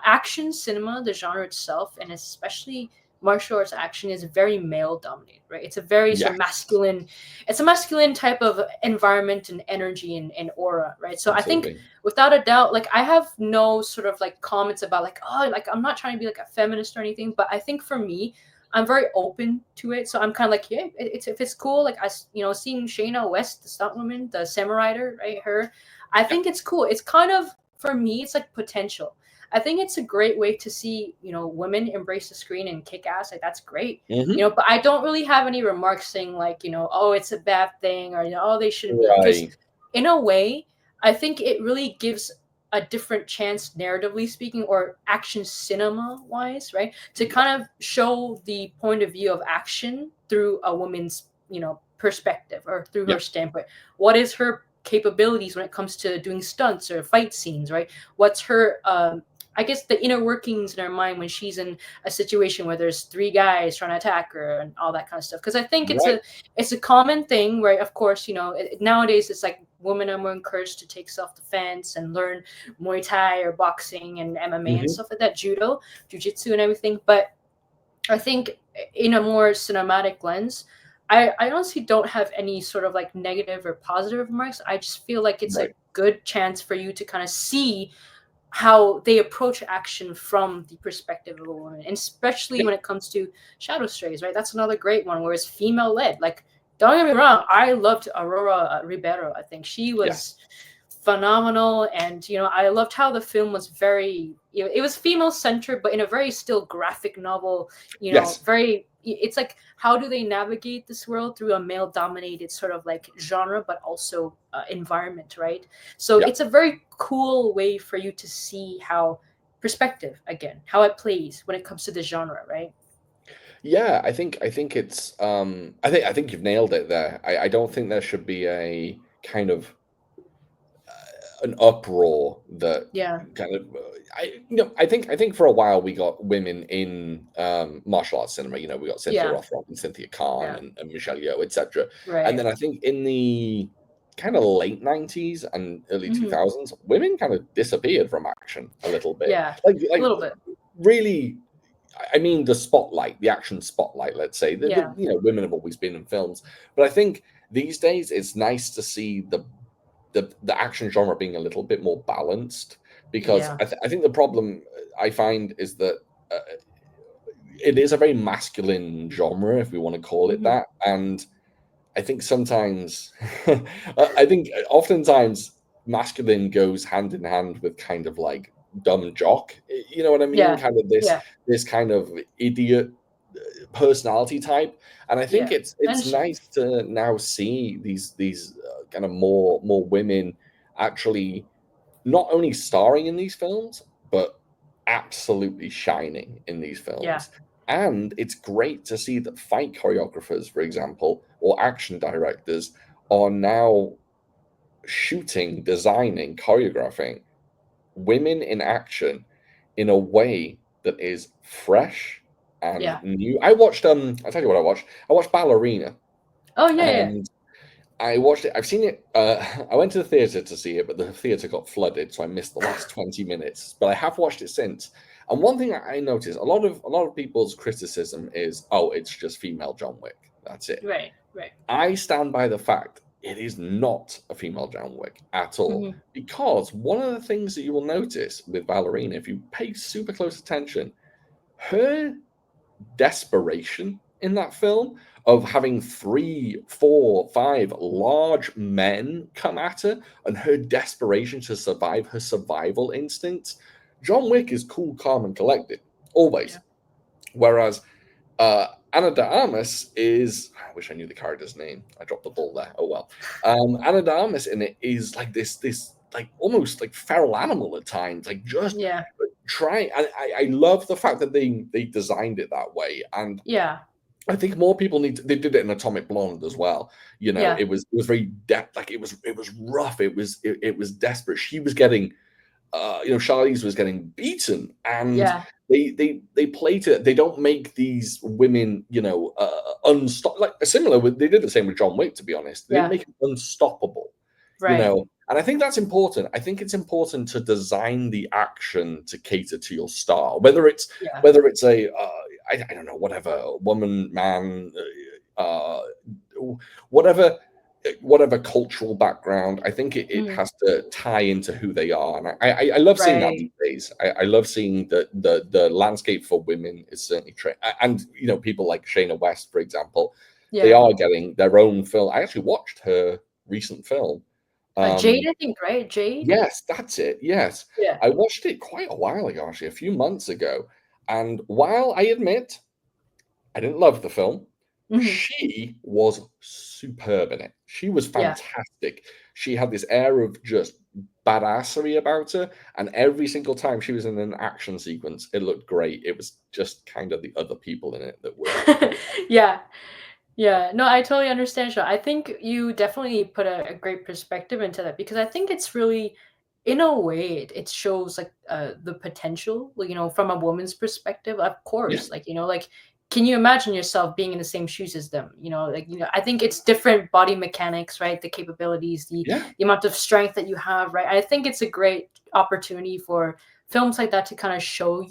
action cinema, the genre itself, and especially martial arts action, is very male dominated, right? It's a very sort of masculine, it's a masculine type of environment and energy and aura, right? So I think without a doubt, like, I have no sort of like comments about like, oh, like, I'm not trying to be like a feminist or anything, but I think for me, I'm very open to it. So I'm kind of like, yeah, if it's cool, like, seeing Shayna West, the stunt woman, the samurai rider, right? Her, I think it's cool. It's kind of, for me, it's like potential. I think it's a great way to see, women embrace the screen and kick ass. Like, that's great, but I don't really have any remarks saying like, oh, it's a bad thing, or, oh, they shouldn't be. Because in a way, I think it really gives a different chance, narratively speaking, or action cinema wise, right, to kind of show the point of view of action through a woman's, perspective, or through her standpoint. What is her capabilities when it comes to doing stunts or fight scenes, right? What's her I guess the inner workings in her mind when she's in a situation where there's three guys trying to attack her and all that kind of stuff. Because I think Right. it's a common thing where, of course, nowadays it's like women are more encouraged to take self-defense and learn Muay Thai or boxing and MMA and Hmm. stuff like that, judo, jujitsu and everything. But I think in a more cinematic lens, I honestly don't have any sort of like negative or positive remarks. I just feel like it's a Right. good chance for you to kind of see how they approach action from the perspective of a woman, and especially Yeah. when it comes to Shadow Strays, right? That's another great one where it's female led. Like, don't get me wrong, I loved Aurora Ribeiro. I think she Yeah. was phenomenal, and I loved how the film was very, it was female centered, but in a very still graphic novel. Yes. Very. It's like, how do they navigate this world through a male dominated sort of like genre, but also environment, right? So Yeah. it's a very cool way for you to see how perspective again, how it plays when it comes to the genre, right? Yeah, I think it's I think you've nailed it there. I don't think there should be a kind of an uproar that Yeah, kind of I think for a while we got women in martial arts cinema. We got Cynthia yeah, Rothrock and Cynthia Khan yeah. and Michelle Yeoh, etc. And Right. then I think in the kind of late 90s and early Hmm. 2000s, women kind of disappeared from action a little bit. Yeah, a Like little bit. really, I mean, the spotlight, the action spotlight, let's say. Yeah, Women have always been in films, but I think these days it's nice to see the action genre being a little bit more balanced, because yeah. I think the problem I find is that uh, it is a very masculine genre, if we want to call it Hmm. that, and I think sometimes, I think oftentimes masculine goes hand in hand with kind of like dumb jock. You know what I mean? Yeah, Kind of this yeah, this kind of idiot personality type. And I think yeah. it's And nice to now see these kind of more women actually not only starring in these films, but absolutely shining in these yeah, films. And it's great to see that fight choreographers, for example, or action directors are now shooting, designing, choreographing women in action in a way that is fresh and yeah. new. I'll tell you what I watched. I watched Ballerina, Oh yeah, yeah, and I watched it. I've seen it. I went to the theater to see it, but the theater got flooded, so I missed the last 20 minutes. But I have watched it since. And one thing I noticed, a lot of people's criticism is, oh, it's just female John Wick. That's it. right, right. I stand by the fact it is not a female John Wick at all. Hmm. Because one of the things that you will notice with Ballerina, if you pay super close attention, her desperation in that film of having 3, 4, 5 large men come at her, and her desperation to survive, her survival instincts. John Wick is cool, calm, and collected, always. Yeah, Whereas Anna de Armas is, I wish I knew the character's name. I dropped the ball there. Oh well. Anna de Armas in it is like this like almost like feral animal at times, like just yeah, try. And I love the fact that they designed it that way. And yeah, I think more people they did it in Atomic Blonde as well. yeah, It was very depth, like it was rough. It was desperate. She was getting Charlize was getting beaten, and yeah, they play to it. They don't make these women, unstop like similar with they did the same with John Wick, to be honest. They didn't yeah. make it unstoppable, Right. and I think that's important. I think it's important to design the action to cater to your style, Yeah. whether it's a I don't know, whatever, woman, man, uh, whatever whatever cultural background. I think it Mm. has to tie into who they are, and I love seeing that Right. these days. I love seeing the landscape for women is certainly and people like Shayna West, for example, they Yeah. are getting their own film. I actually watched her recent film. Jade, Um, I think, right? Jade. yes, that's it. Yes, Yeah. I watched it quite a while ago, actually, a few months ago. And while I admit I didn't love the film, Hmm. she was superb in it. She was Yeah. fantastic. She had this air of just badassery about her, and every single time she was in an action sequence, it looked great. It was just kind of the other people in it that were Yeah. Yeah. No, I totally understand, Sean. I think you definitely put a great perspective into that because I think it's really in a way it shows like the potential, from a woman's perspective, of Yeah, course, like can you imagine yourself being in the same shoes as them? I think it's different body mechanics, right? The capabilities, yeah, the amount of strength that you have, right? I think it's a great opportunity for films like that to kind of show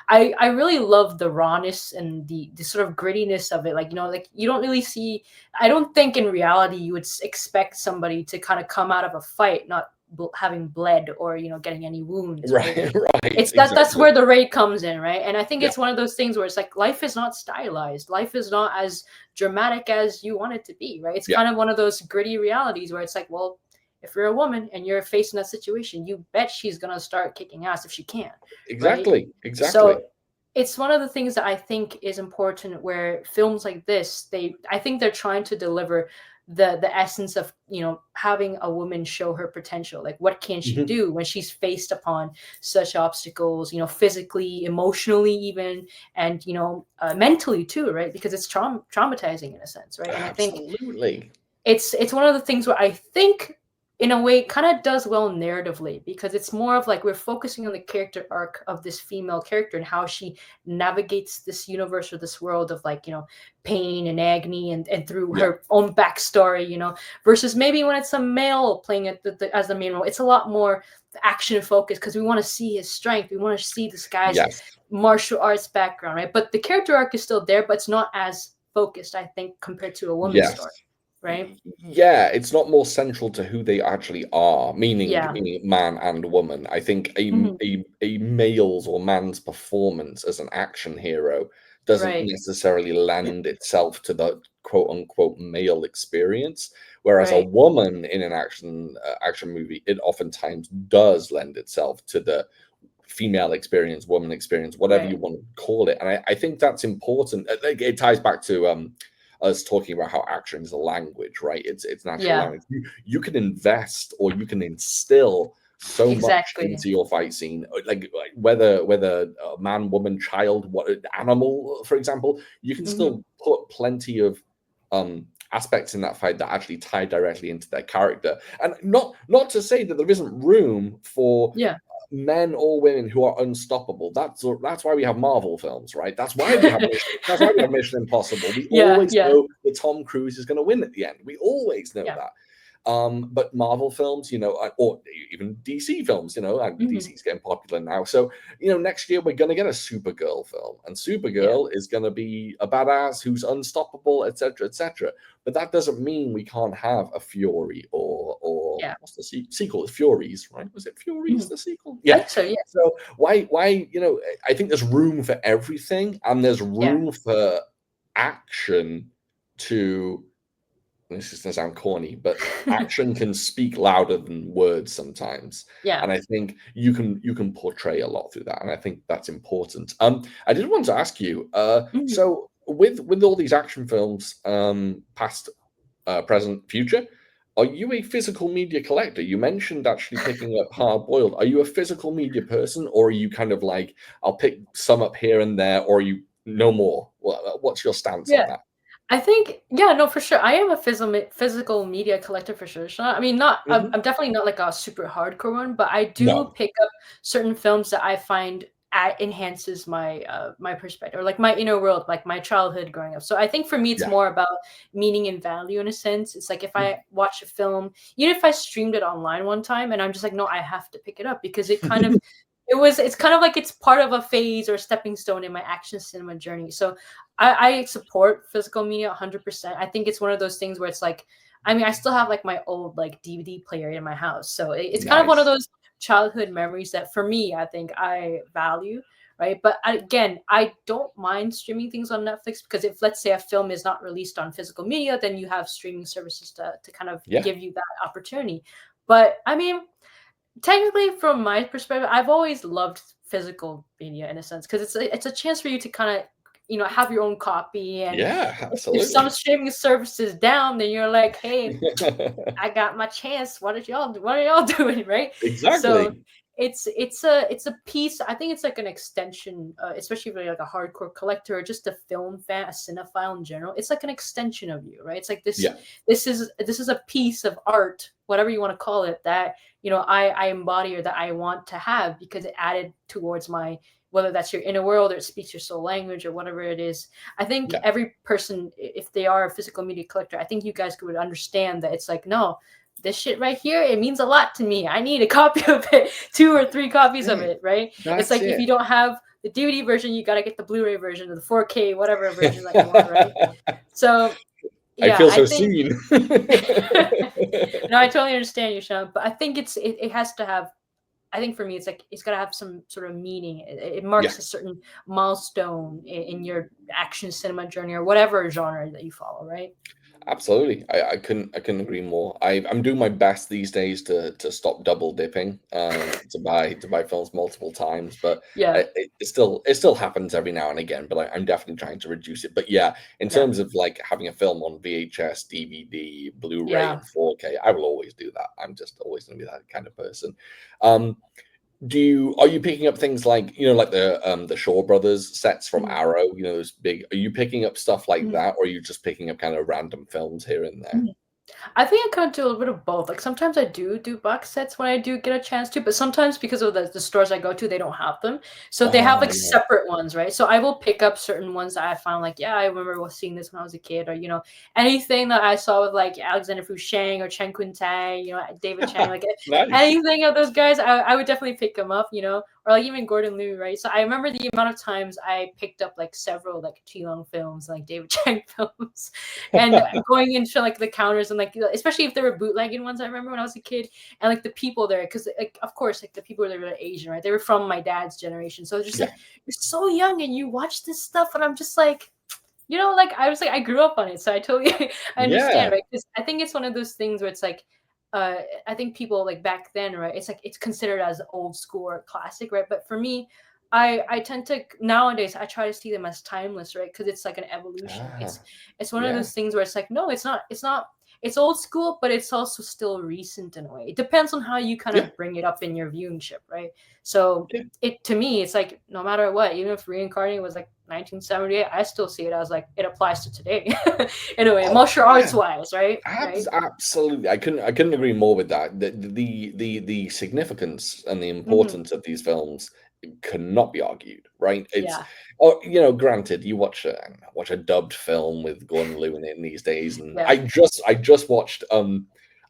I really love the rawness and the sort of grittiness of it, like you don't really see. I don't think in reality you would expect somebody to kind of come out of a fight not having bled or getting any wounds, right? right, right, It's that's exactly. where the raid comes in, right? And I think Yeah, it's one of those things where it's like life is not stylized, life is not as dramatic as you want it to be, right? It's yeah, kind of one of those gritty realities where it's like, well, if you're a woman and you're facing that situation, you bet she's gonna start kicking ass if she can, right? exactly, exactly. So it's one of the things that I think is important where films like this, I think they're trying to deliver the essence of, having a woman show her potential. Like what can she Mhm. do when she's faced upon such obstacles, physically, emotionally even, and mentally too, right? Because it's traumatizing in a sense, right? And I think Absolutely. it's one of the things where I think in a way kind of does well narratively, because it's more of like we're focusing on the character arc of this female character and how she navigates this universe or this world of like pain and agony, and through Yeah, her own backstory, versus maybe when it's a male playing it as the main role, it's a lot more action focused because we want to see his strength, we want to see this guy's yes, martial arts background, right? But the character arc is still there, but it's not as focused, I think, compared to a woman's yes. story, right? Yeah, it's not more central to who they actually are, meaning Yeah. man and woman. I think Mhm. a male's or man's performance as an action hero doesn't Right. necessarily lend itself to the quote unquote male experience, whereas a Right. woman in an action movie, it oftentimes does lend itself to the female experience, woman experience, whatever you Right. want to call it. And I think that's important. Like, it ties back to us talking about how action is a language, right? It's natural Yeah. language. You can invest or you can instill so much Exactly. into your fight scene, like whether man, woman, child, what animal, for example, you can Mhm. still put plenty of aspects in that fight that actually tie directly into their character. And not to say that there isn't room for Yeah. men or women who are unstoppable. That's why we have Marvel films, right? That's why we have Mission Impossible. We Yeah. always Yeah. know that Tom Cruise is going to win at the end. We always know Yeah. that. But Marvel films, or even DC films, and Mhm. DC's getting popular now. So, next year we're going to get a Supergirl film, and Yeah. Supergirl is going to be a badass who's unstoppable, etc., etc. But that doesn't mean we can't have a Fury or Yeah. what's the sequel? It's Furies, right? Was it Furies Mhm. the sequel? I Yeah. think so, yeah. So why I think there's room for everything, and there's Yeah. room for action to this is gonna sound corny, but action can speak louder than words sometimes. Yeah. And I think you can portray a lot through that, and I think that's important. I did want to ask you, Mhm. so with all these action films, past, present, future, are you a physical media collector? You mentioned actually picking up Hard Boiled. Are you a physical media person, or are you kind of like, I'll pick some up here and there, or are you no more? What's your stance on Yeah. that? I think, yeah, no, for sure. I am a physical media collector for sure. So, I mean, not Mhm. I'm definitely not like a super hardcore one, but I do No. pick up certain films that I find enhances my perspective, or like my inner world, like my childhood growing up. So I think for me it's Yeah. more about meaning and value in a sense. It's like if I Mhm. watch a film, even if I streamed it online one time and I'm just like, no, I have to pick it up because it kind of it's kind of like it's part of a phase or stepping stone in my action cinema journey. So I support physical media 100%. I think it's one of those things where it's like, I mean, I still have like my old like DVD player in my house. So it's kind of one of Nice. those childhood memories that for me, I think I value. Right. But again, I don't mind streaming things on Netflix because if, let's say, a film is not released on physical media, then you have streaming services to kind of Yeah. give you that opportunity. But I mean, technically from my perspective, I've always loved physical media in a sense because it's a chance for you to kind of have your own copy, and Yeah, if some absolutely. streaming service is down, then you're like, hey, I got my chance. What are y'all doing, right? So Exactly. it's a piece. I think it's like an extension, especially if you're like a hardcore collector or just a film fan, a cinephile in general. It's like an extension of you, right? It's like this. Yeah. This is a piece of art, whatever you want to call it, that I embody or that I want to have because it added towards my, whether that's your inner world or it speaks your soul language or whatever it is. I think Yeah. every person, if they are a physical media collector, I think you guys would understand that it's like, no, this shit right here, it means a lot to me. I need a copy of it, 2 or 3 copies of it, right? It's like if you don't have the DVD version, you got to get the Blu-ray version or the 4K, whatever version that you want, right? So, I yeah, feel so think seen. no, I totally understand you, Sean, but I think it has to have. I think for me, it's like it's got to have some sort of meaning. It marks a certain milestone in your action cinema journey or whatever genre that you follow, right? Absolutely, I couldn't agree more. I'm doing my best these days to stop double dipping, to buy films multiple times, but Yeah, it still happens every now and again. But I'm definitely trying to reduce it. But yeah, in terms of like having a film on VHS, DVD, Blu-ray, and 4K, I will always do that. I'm just always going to be that kind of person. Are you picking up things like like the Shaw Brothers sets from Arrow, those big, are you picking up stuff like that, or are you just picking up kind of random films here and there? I think I kind of do a little bit of both. Like sometimes I do box sets when I do get a chance to, but sometimes because of the stores I go to, they don't have them. So they have like separate ones, right? So I will pick up certain ones that I found like, yeah, I remember seeing this when I was a kid, or anything that I saw with like Alexander Fusheng or Chen Kun-tai, David Chang, like Nice. anything of those guys, I would definitely pick them up, or like even Gordon Liu, right? So I remember the amount of times I picked up like several like Qilong films, like David Chang films, and going into like the counters and like especially if there were bootlegging ones. I remember when I was a kid, and like the people there, because like of course like the people there were Asian, right? They were from my dad's generation, so it's just like you're so young and you watch this stuff, and I'm just like, like I was like I grew up on it, so I totally I understand, right? Because I think it's one of those things where it's like. I think people like back then, right? It's like it's considered as old school or classic, right? But for me, I tend to nowadays I try to see them as timeless, right? Because it's like an evolution. It's one of those things where it's like no, it's not. It's old school, but it's also still recent in a way. It depends on how you kind of bring it up in your viewingship, right? So it to me, it's like no matter what, even if Reincarnating was like 1978, I still see it as like it applies to today in a way, martial arts wise, right? Absolutely, I couldn't agree more with that. The significance and the importance of these films cannot be argued, right? It's granted, you watch a dubbed film with Gordon Liu in it these days, and I just watched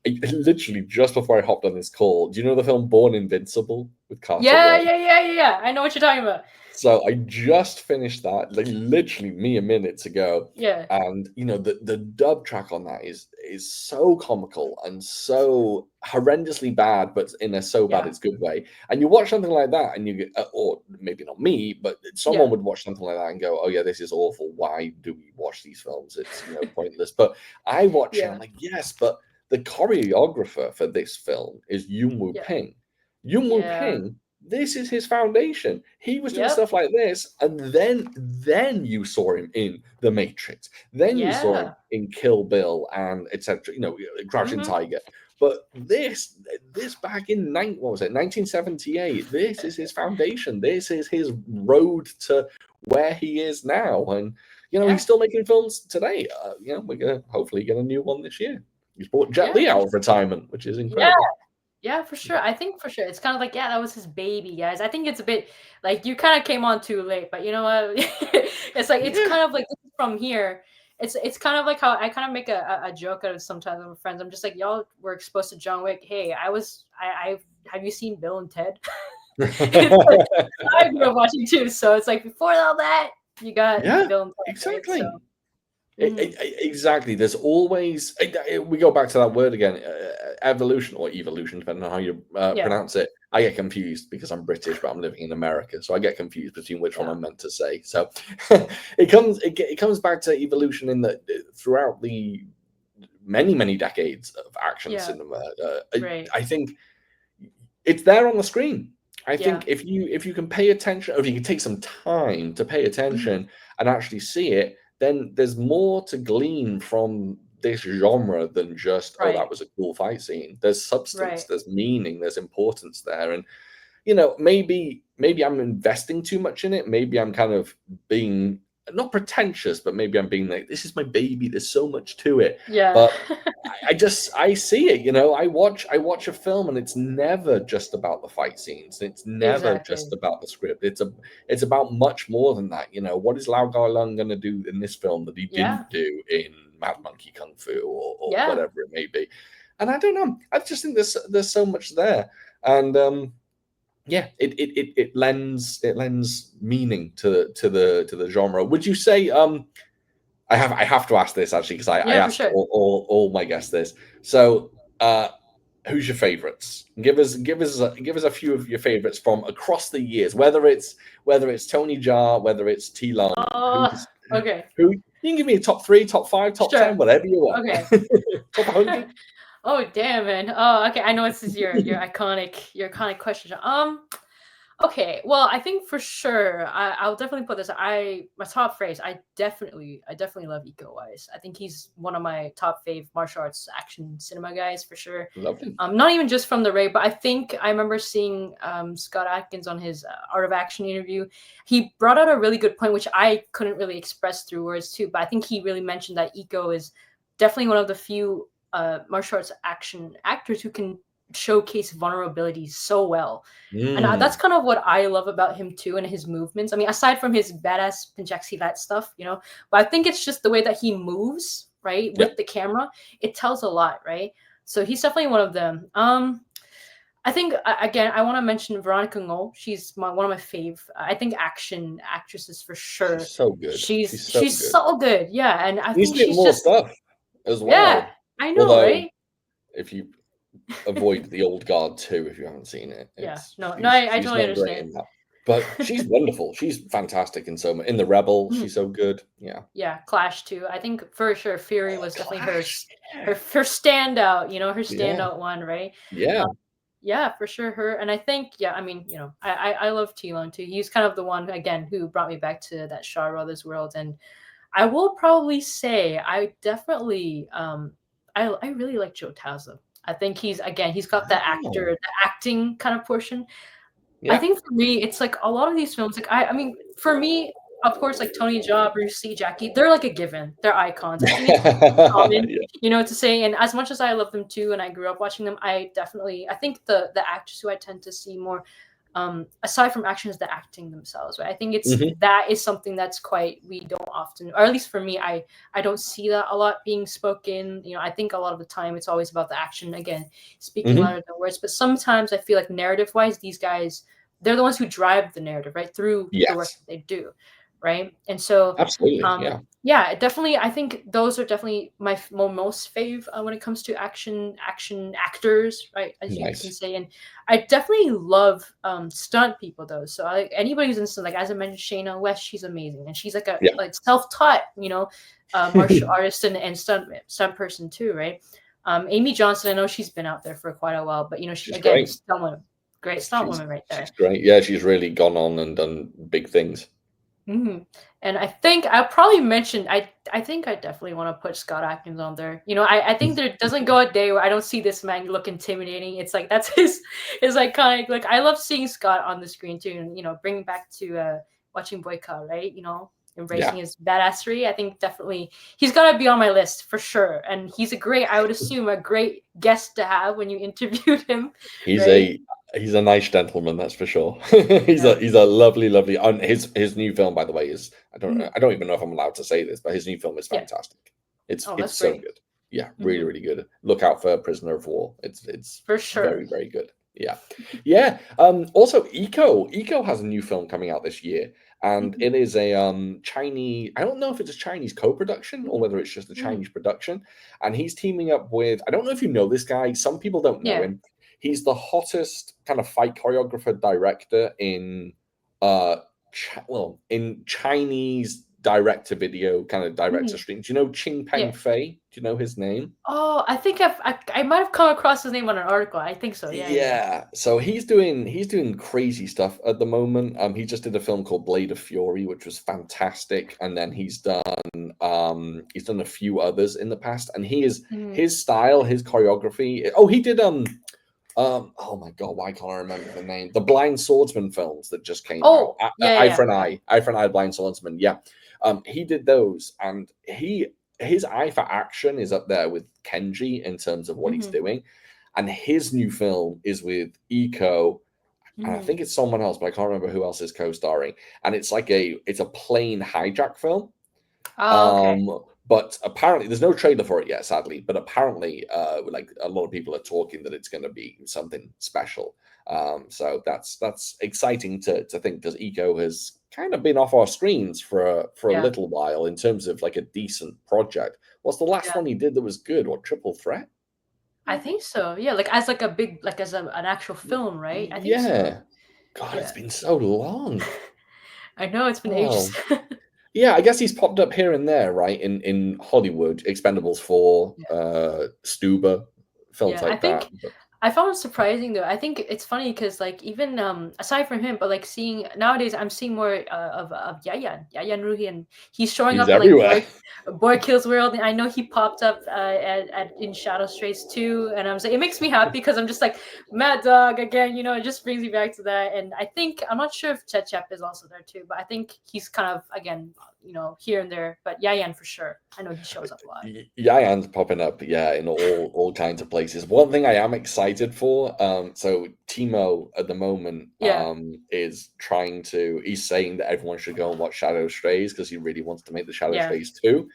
literally just before I hopped on this call. Do you know the film Born Invincible with Carter? Yeah. I know what you're talking about. So I just finished that, like literally mere minutes ago. Yeah. And the dub track on that is so comical and so horrendously bad, but in a so bad it's good way. And you watch something like that, and you get, or maybe not me, but someone would watch something like that and go, "Oh yeah, this is awful. Why do we watch these films? It's pointless." But I watch it, I'm like, yes, but the choreographer for this film is Yuen Woo-ping. Yuen Woo-ping. This is his foundation. He was doing stuff like this, and then you saw him in The Matrix. Then you saw him in Kill Bill and etc. Crouching Tiger. But this back in 1978. This is his foundation. This is his road to where he is now, and he's still making films today. We're gonna hopefully get a new one this year. He's brought Jet Li out of retirement, which is incredible. Yeah, for sure. I think for sure. It's kind of like, that was his baby, guys. I think it's a bit like you kind of came on too late, but you know what? It's like, it's kind of like this is from here. It's kind of like how I kind of make a joke out of sometimes with friends. I'm just like, y'all were exposed to John Wick. Hey, I have you seen Bill and Ted? I grew up watching too. So it's like before all that, you got Bill and Ted. Exactly. Right? So, exactly. There's always we go back to that word again, evolution or evolution, depending on how you pronounce it. I get confused because I'm British, but I'm living in America, so I get confused between which one I'm meant to say. So it comes back to evolution in that throughout the many decades of action cinema. I think it's there on the screen. I think if you can pay attention, or if you can take some time to pay attention and actually see it, then there's more to glean from this genre than just, oh, that was a cool fight scene. There's substance, there's meaning, there's importance there. And, you know, maybe I'm investing too much in it. Maybe I'm kind of being not pretentious, but maybe I'm being like, this is my baby. There's so much to it. Yeah. But I see it, you know, I watch a film and it's never just about the fight scenes. It's never just Exactly. about the script. It's about much more than that. You know, what is Lau Gar-lung going to do in this film that he Yeah. didn't do in Mad Monkey Kung Fu or Yeah. whatever it may be? And I don't know. I just think there's so much there. And yeah, it lends meaning to the genre. Would you say I have to ask this actually because I Yeah, for ask sure. all my guests this. So who's your favorites? Give us a few of your favorites from across the years, whether it's Tony Jaa, whether it's T Long. Okay. Who you can give me a top 3, top 5, top Sure. 10, whatever you want. Okay. Top 100. Oh damn, man. Oh, okay. I know this is your iconic question. Okay. Well, I think for sure I'll definitely put this. My top phrase. I definitely love Iko Uwais. I think he's one of my top fave martial arts action cinema guys for sure. Lovely. Not even just from the raid, but I think I remember seeing Scott Atkins on his Art of Action interview. He brought out a really good point, which I couldn't really express through words too. But I think he really mentioned that Iko is definitely one of the few martial arts action actors who can showcase vulnerability so well. And that's kind of what I love about him too, and his movements. I mean, aside from his badass Penjaxilat stuff, you know, but I think it's just the way that he moves, right, with the camera. It tells a lot, right? So he's definitely one of them. I think again, I want to mention Veronica Ngo. She's one of my fave. I think action actresses for sure. She's so good. She's so good. Yeah, and I Needs think to get she's more just stuff as well. Yeah, I know, Although, right? if you avoid The Old Guard 2 if you haven't seen it. Yeah, no, she's I totally not great understand. in that. But she's wonderful. She's fantastic in so much. In The Rebel, she's so good. Yeah. Yeah, Clash too. I think for sure Fury was definitely her standout, you know, her standout one, right? Yeah. Yeah, for sure her. And I think, yeah, I mean, you know, I love T-Lone too. He's kind of the one again who brought me back to that Shaw Brothers world. And I will probably say I definitely I really like Joe Tazza. I think he's got the acting kind of portion. Yeah. I think for me, it's like a lot of these films, like I mean, for me, of course, like Tony Jaa, Bruce Lee, Jackie, they're like a given. They're icons. I think it's common, you know, to say. And as much as I love them too, and I grew up watching them, I think the actors who I tend to see more, aside from action, is the acting themselves. Right? I think it's that is something that's we don't often, or at least for me, I don't see that a lot being spoken. You know, I think a lot of the time it's always about the action. Again, speaking louder than words. But sometimes I feel like narrative wise, these guys, they're the ones who drive the narrative, right, through the work that they do, right? And so absolutely, yeah, definitely. I think those are definitely my most fave when it comes to action actors, right, as you can say. And I definitely love stunt people though. So anybody who's in stunt, like as I mentioned, Shayna West, she's amazing, and she's like a like self-taught, you know, martial artist and stunt person too, right? Amy Johnson, I know she's been out there for quite a while, but you know, she's again great stunt woman right there. She's great. Yeah, she's really gone on and done big things. And I think I'll probably mention, I think I definitely want to put Scott Atkins on there. You know, I think there doesn't go a day where I don't see this man look intimidating. It's like that's his iconic. Like I love seeing Scott on the screen too, and you know, bringing back to watching Boyka, right? You know, embracing his badassery. I think definitely he's got to be on my list for sure. And he's I would assume a great guest to have when you interviewed him. He's a nice gentleman, that's for sure. He's a lovely. And his new film, by the way, is I don't even know if I'm allowed to say this, but his new film is fantastic. It's so good. Yeah, really good. Look out for Prisoner of War. It's for sure very, very good. Yeah. Also, Iko has a new film coming out this year, and it is a Chinese. I don't know if it's a Chinese co-production or whether it's just a Chinese production. And he's teaming up with. I don't know if you know this guy. Some people don't know him. He's the hottest kind of fight choreographer director in in Chinese direct-to-video kind of direct-to-stream. Do you know Ching Peng Fei? Do you know his name? Oh, I think I might have come across his name on an article. I think so. Yeah. So he's doing crazy stuff at the moment. He just did a film called Blade of Fury, which was fantastic, and then he's done a few others in the past. And his style, his choreography. Oh, he did Oh my god, why can't I remember the name? The Blind Swordsman films that just came out. Oh, yeah, Eye yeah, for an Eye, Eye for an Eye, Blind Swordsman. Yeah, he did those, and his eye for action is up there with Kenji in terms of what he's hmm doing, and his new film is with Iko, and I hmm think it's someone else, but I can't remember who else is co-starring. And it's like it's a plane hijack film. Oh, okay. But apparently there's no trailer for it yet, sadly. But apparently, like a lot of people are talking that it's going to be something special. So that's exciting to think, because Eco has kind of been off our screens for a Yeah, little while in terms of like a decent project. What's the last yeah. one he did that was good? Or Triple Threat, I maybe? think so. Yeah, like as like a big like as an actual film, right? I think so. Yeah. God, it's Yeah. been so long. I know it's been ages. Oh. Yeah, I guess he's popped up here and there, right? In Hollywood, Expendables 4, Yeah. Stuber, films Yeah, I like that. think But I found it surprising though. I think it's funny because like even aside from him, but like seeing nowadays, I'm seeing more of Yayan Ruhi, he's showing he's up in like everywhere. Boy Kills World, and I know he popped up at in Shadow Strays too, and I'm saying it makes me happy because I'm just like Mad Dog again. You know, it just brings me back to that, and I think I'm not sure if Chechep is also there too, but I think he's kind of again, you know, here and there, but Yayan for sure. I know he shows up a lot. Yayan's popping up, yeah, in all kinds of places. One thing I am excited for, so Timo at the moment, Yeah. is he's saying that everyone should go and watch Shadow Strays because he really wants to make the Shadow Yeah. Strays 2.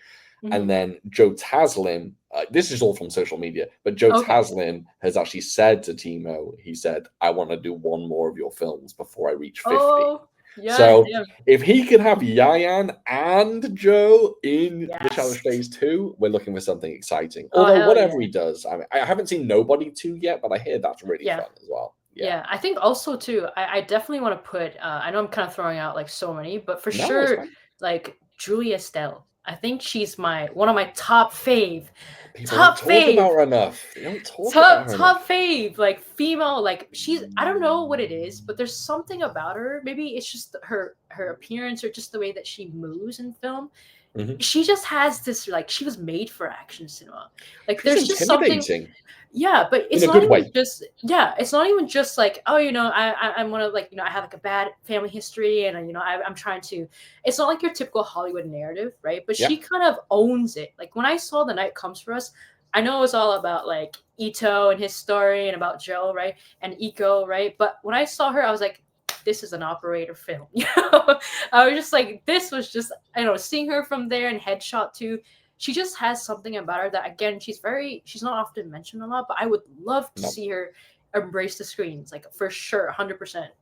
And hmm then Joe Taslim, this is all from social media, but Joe Okay. Taslim has actually said to Timo, he said, I want to do one more of your films before I reach 50. Oh, yeah, So damn. if he could have Yayan and Joe in the Shadow Yes. Strays 2, we're looking for something exciting. Oh, Although hell whatever yeah. he does, I mean, I haven't seen Nobody 2 yet, but I hear that's really Yeah. fun as well. Yeah. Yeah. I think also too, I definitely want to put I know I'm kind of throwing out like so many, but for No, it's sure, fine. like Julia Estelle. I think she's one of my top fave. People don't Top talk about fave. her enough. They don't talk about Top her enough. top fave. Like female, like she's I don't know what it is, but there's something about her. Maybe it's just her appearance or just the way that she moves in film. Mhm. She just has this like she was made for action cinema. Like She's there's just something. intimidating Yeah, but in it's a not good even way. just it's not even just like, oh, you know, I'm one of like, you know, I have like a bad family history and you know I'm trying to. It's not like your typical Hollywood narrative, right? But Yeah. she kind of owns it. Like when I saw The Night Comes for Us, I know it was all about like Ito and his story and about Joe, right, and Iko, right. But when I saw her, I was like, this is an operator film. You know, I was just like, this was just, I know, seeing her from there and Headshot too. She just has something about her that again she's not often mentioned a lot, but I would love to No. see her embrace the screens, like for sure, 100%.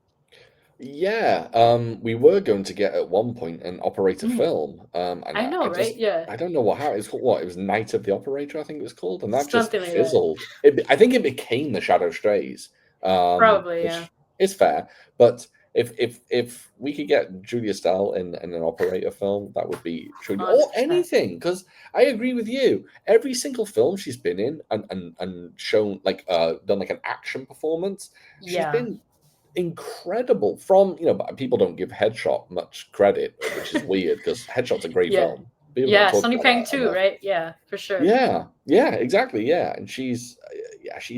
Yeah, we were going to get at one point an operator film, and I I know, right? just Yeah, I don't know what how it's called. What it was, Night of the Operator, I think it was called, and that just something like that. fizzled. I think it became the Shadow Strays, Probably, yeah. which is fair. But if we could get Julia Stell in an operator film, that would be truly, or 100%. anything. Because I agree with you. Every single film she's been in and shown like done like an action performance, she's Yeah, been incredible. From, but people don't give Headshot much credit, which is weird because Headshot's a great yeah, film. People don't yeah. talk Sunny about Pang that too, enough. right? Yeah, for sure. Yeah, exactly. Yeah, and she's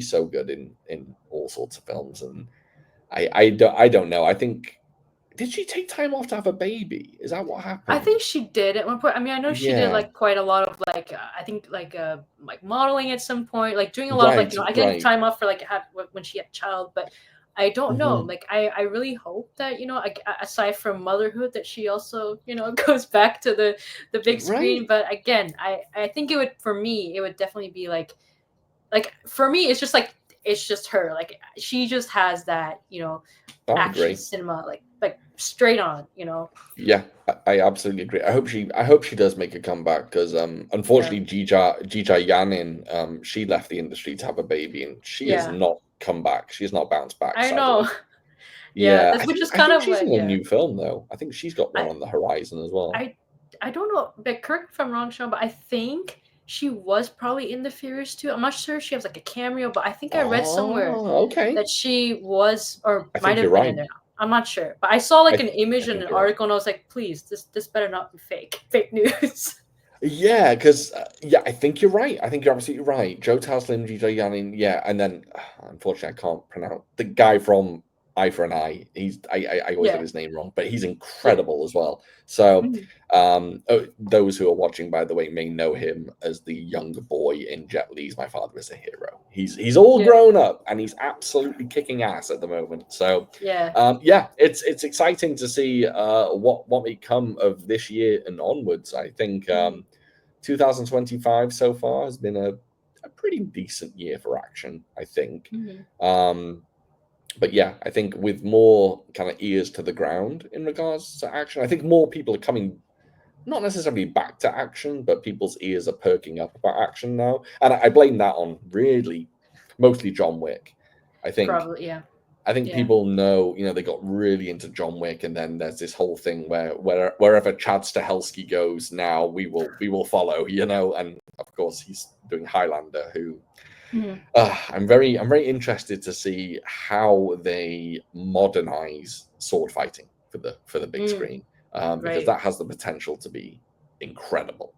so good in all sorts of films. And I don't know. I think, did she take time off to have a baby? Is that what I think happened? she did at one point. I mean, I know she did Yeah, like quite a lot of like I think like modeling at some point, like doing a lot of like right, you know getting right. time off for like when she had a child. But I don't know. Mhm. Like I really hope that you know aside from motherhood that she also you know goes back to the big screen. Right. But again, I think it would for me it would definitely be like for me it's just her like she just has that you know I action agree. cinema like straight on you know Yeah, I absolutely agree. I hope she does make a comeback, because yeah unfortunately Jija Yanin, she left the industry to have a baby, and she has yeah not come back. She's not bounced back, I know. sadly. Yeah, Yeah, that's I which think is I kind think of she's like in a yeah. new film though. I think she's got one I on the horizon as well. I I don't know. But correct me if I'm wrong, Sean, but I think she was probably in the Furious too. I'm not sure if she has like a cameo, but I think I read somewhere Oh, okay. that she was or I might think you're have been in right. there. I'm not sure, but I saw I like an th- I image and think an you're right. article, and I was like, please, this better not be fake news. Yeah, because yeah, I think you're right. I think you're absolutely right. Joe Taslim, GJ Yanin, yeah, and then unfortunately I can't pronounce the guy from Eye for an Eye. I always get Yeah, his name wrong, but he's yeah. incredible as well. So Mhm. those who are watching, by the way, may know him as the younger boy in Jet Li's My Father Is a Hero. He's all Yeah, grown up and he's absolutely kicking ass at the moment. So yeah. yeah, it's exciting to see what may come of this year and onwards. I think Mhm. 2025 so far has been a pretty decent year for action, I think. Mhm. Um, but yeah, I think with more kind of ears to the ground in regards to action, I think more people are coming not necessarily back to action, but people's ears are perking up about action now. And I blame that on really mostly John Wick. I think Probably, yeah, I think yeah. people know, they got really into John Wick, and then there's this whole thing where wherever Chad Stahelski goes now, we will follow, and of course he's doing Highlander, who Mhm. I'm very interested to see how they modernize sword fighting for the big Mm, screen, because right. that has the potential to be incredible.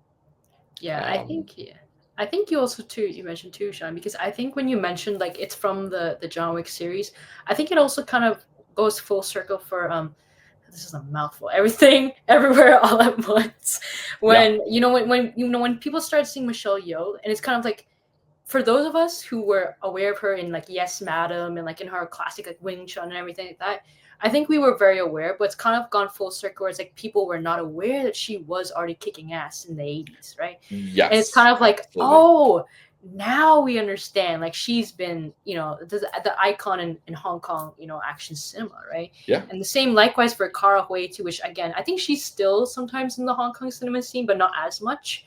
Yeah, I Um, think yeah. I think you also too you mentioned too, Sean, because I think when you mentioned like it's from the John Wick series, I think it also kind of goes full circle for this is a mouthful. Everything, everywhere, all at once. yeah, When when people start seeing Michelle Yeoh, and it's kind of like for those of us who were aware of her in like Yes Madam and like in her classic like Wing Chun and everything like that, I think we were very aware, but it's kind of gone full circle where it's like people were not aware that she was already kicking ass in the 80s, right? And it's yes, kind of like, absolutely, oh, now we understand. Like she's been, the icon in Hong Kong, action cinema, right? yeah. And the same likewise for Kara Hui too, which again, I think she's still sometimes in the Hong Kong cinema scene, but not as much.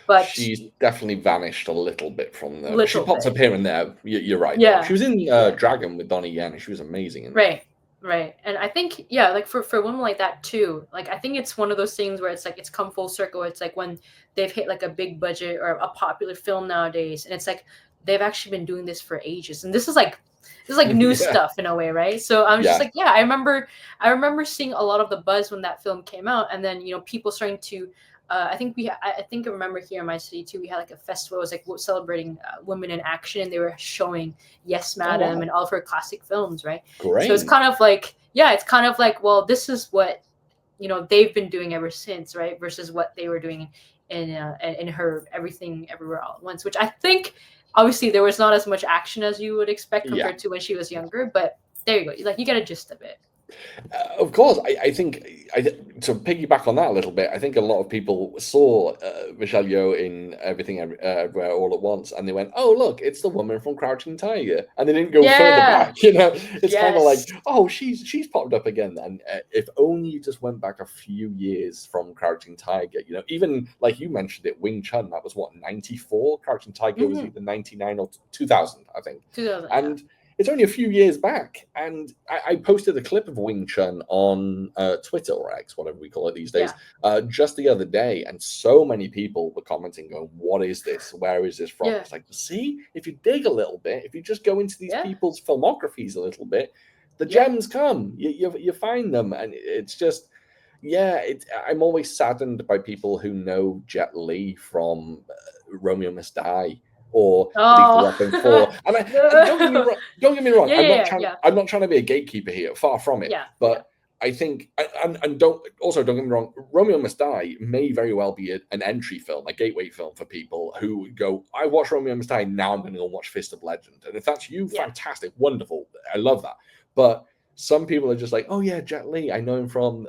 But She's definitely vanished a little bit from there, but she little pops up bit. here and there. You're right, though. She Yeah. was in Yeah. Dragon with Donnie Yen. She was amazing in that. Right. Right. And I think, yeah, like for women like that too, like I think it's one of those things where it's like it's come full circle. It's like when they've hit like a big budget or a popular film nowadays, and it's like they've actually been doing this for ages. And this is like new Yeah, stuff in a way, right? So I was just yeah. like, yeah, I remember seeing a lot of the buzz when that film came out, and then people starting to I think I remember here in my city too. We had like a festival. It was like celebrating women in action, and they were showing Yes Oh Madam wow, and all of her classic films, right? So it's great. kind of like, yeah, it's kind of like, well, this is what they've been doing ever since, right? Versus what they were doing in her Everything Everywhere All at Once, which I think obviously there was not as much action as you would expect Yeah. compared to when she was younger, but there you go. Like you get a gist of it. Of course, I think to piggyback on that a little bit. I think a lot of people saw Michelle Yeoh in Everywhere All at Once, and they went, "Oh, look, it's the woman from Crouching Tiger," and they didn't go further Yeah. back. It's kind of like, Yes. "Oh, she's popped up again." And if only you just went back a few years from Crouching Tiger, even like you mentioned it, Wing Chun. That was what 94. Crouching Tiger was Mm-hmm. either 99 or 2000, I think, 2000. Yeah. and it's only a few years back, and I posted a clip of Wing Chun on Twitter or X, whatever we call it these days, Yeah. just the other day, and so many people were commenting, going, "What is this? Where is this from?" Yeah. It's like, see, if you dig a little bit, if you just go into these Yeah. people's filmographies a little bit, the Yeah. gems come. You find them, and it's just. Yeah, I'm always saddened by people who know Jet Li from Romeo Must Die or Lethal Oh. Weapon 4. And don't get me No. wrong, don't get me wrong. Yeah. I'm not Yeah. trying Yeah. I'm not trying to be a gatekeeper here, far from it. Yeah. Yeah. But I think and don't get me wrong, Romeo Must Die may very well be an entry film, a gateway film for people who go, I watch Romeo Must Die, now I'm going to go watch Fist of Legend. And if that's you, Yeah. fantastic, wonderful. I love that. But some people are just like, oh yeah, Jet Li, I know him from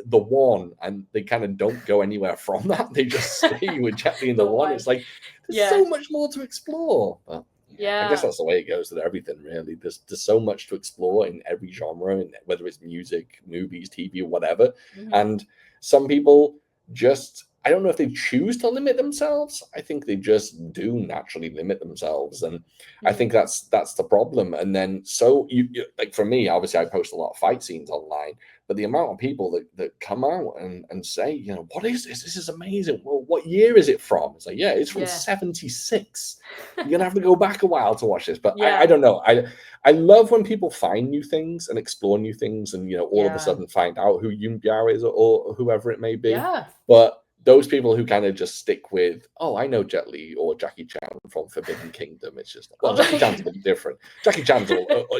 The One, and they kind of don't go anywhere from that. They just stay with Jet Li in The The One. one. It's like there's Yeah. so much more to explore. But yeah, I guess Yeah. that's the way it goes with everything, really. There's so much to explore in every genre, and whether it's music, movies, TV, or whatever. Mhm. And some people just, I don't know if they choose to limit themselves. I think they just do naturally limit themselves, and I Mhm. think that's the problem. And then so you like for me, obviously, I post a lot of fight scenes online, but the amount of people that come out and say, what is this? This is amazing. Well, what year is it from? It's like, yeah, it's from Yeah. 76. You're gonna have to go back a while to watch this. But I Yeah. don't know. I love when people find new things and explore new things, and all of a Yeah. sudden find out who Yun Biao is or whoever it may be. Yeah. But those people who kind of just stick with, oh, I know Jet Li or Jackie Chan from Forbidden Kingdom. It's just, well, Jackie Chan's a bit different. Jackie Chan's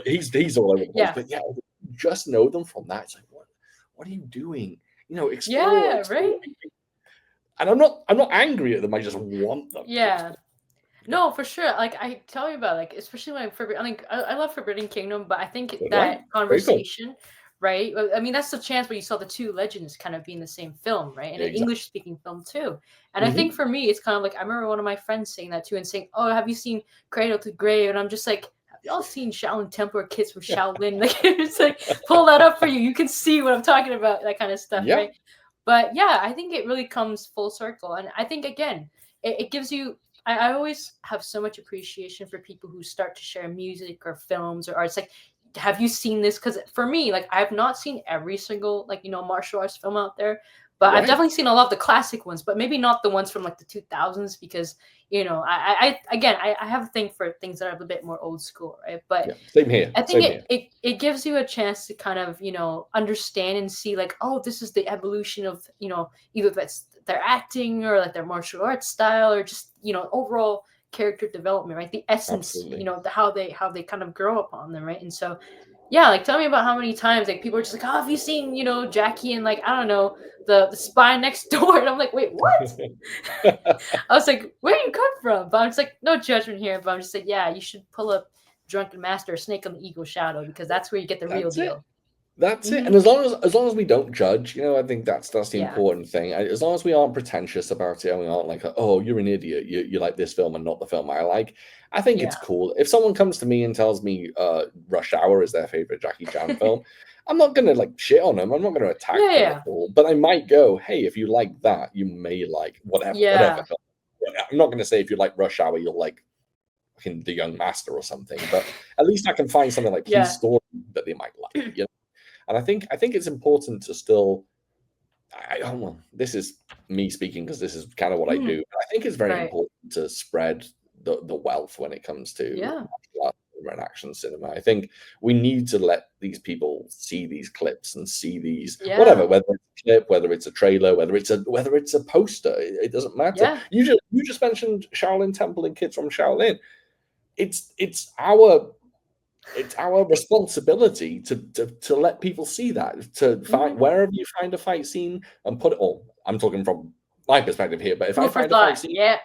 he's all over the place. Yeah. But yeah, just know them from that. It's like, what are you doing? You know, explore. Yeah, right. And I'm not angry at them. I just want them. Yeah. No, for sure. Like I tell you about, like, especially when I love Forbidden Kingdom, but I think So do I. that Very cool. conversation, right? I mean, that's the chance where you saw the two legends kind of be in the same film, right? And an Exactly. English speaking film too. And I think for me, it's kind of like I remember one of my friends saying that too and saying, "Oh, have you seen Cradle to Grave?" And I'm just like, "Have y'all seen Shaolin Temple or Kids from Shaolin?" Like it's like pull that up for you. You can see what I'm talking about, that kind of stuff, Yeah. right? But yeah, I think it really comes full circle, and I think again, it gives you. I always have so much appreciation for people who start to share music or films or arts. Like, have you seen this? Because for me, like, I have not seen every single, like, martial arts film out there, but I've Right. definitely seen a lot of the classic ones, but maybe not the ones from like the 2000s because, I have a thing for things that are a bit more old school, right? But Yeah, same here. I think Same here. it gives you a chance to kind of, understand and see like, oh, this is the evolution of, either that's their acting or like their martial arts style or just, overall character development, right? The essence, Absolutely. how they kind of grow upon them, right? And so, yeah, like tell me about how many times like people are just like, oh, have you seen, Jackie and like, I don't know, the spy next door? And I'm like, wait, what? I was like, where do you come from? But I'm just like, no judgment here. But I'm just like, yeah, you should pull up Drunken Master or Snake on the Eagle Shadow because that's where you get the real That's it. deal. That's it. And as long as we don't judge, I think that's the Yeah. important thing. As long as we aren't pretentious about it and we aren't like, oh, you're an idiot. You like this film and not the film I like. I think it's Yeah. cool. If someone comes to me and tells me Rush Hour is their favorite Jackie Chan film, I'm not gonna like shit on them. I'm not gonna attack them Yeah. at all. But I might go, hey, if you like that, you may like whatever. Yeah. I'm not gonna say if you like Rush Hour, you'll like fucking The Young Master or something. But at least I can find something like Yeah. Police Story that they might like. And I think it's important to still. I don't know. This is me speaking because this is kind of what I do. I think it's very Right. important to spread the wealth when it comes to Yeah. martial arts and action cinema. I think we need to let these people see these clips and see these whatever, Yeah. whether it's a clip, whether it's a trailer, whether it's a poster. It doesn't matter. Yeah. You just mentioned Shaolin Temple and Kids from Shaolin. It's our responsibility to let people see that, to find wherever you find a fight scene and put it on. I'm talking from my perspective here, but if I Food for find a fight thought. scene, Yeah.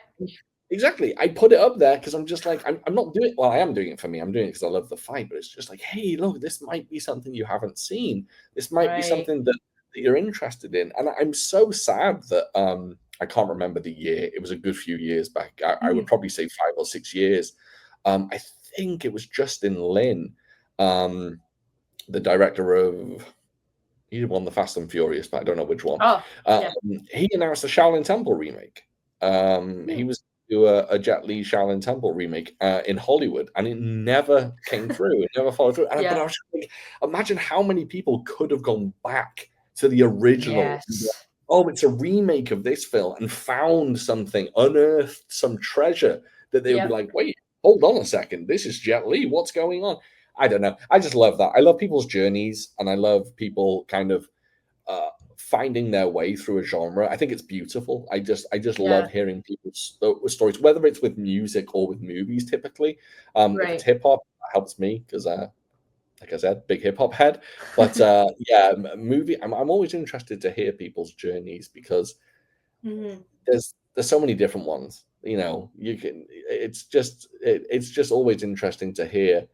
exactly, I put it up there because I'm just like, I'm not doing it. Well, I am doing it for me. I'm doing it because I love the fight, but it's just like, hey, look, this might be something you haven't seen. This might be Right. something that you're interested in. And I'm so sad that I can't remember the year. It was a good few years back. I would probably say 5 or 6 years. I think it was Justin Lin, the director of, he won the Fast and Furious, but I don't know which one. Oh, yeah. He announced a Shaolin Temple remake. He was do a Jet Li Shaolin Temple remake in Hollywood, and it never came through. It never followed through. But I was just like, imagine how many people could have gone back to the original. Yes. Oh, it's a remake of this film, and found something, unearthed some treasure that they would be like, wait, hold on a second, this is Jet Li. What's going on? I don't know. I just love that. I love people's journeys, and I love people kind of finding their way through a genre. I think it's beautiful. I just love hearing people's stories, whether it's with music or with movies. Typically, if it's hip hop, it helps me because, like I said, big hip hop head. But yeah, movie. I'm always interested to hear people's journeys because there's so many different ones. You can. It's just always interesting to hear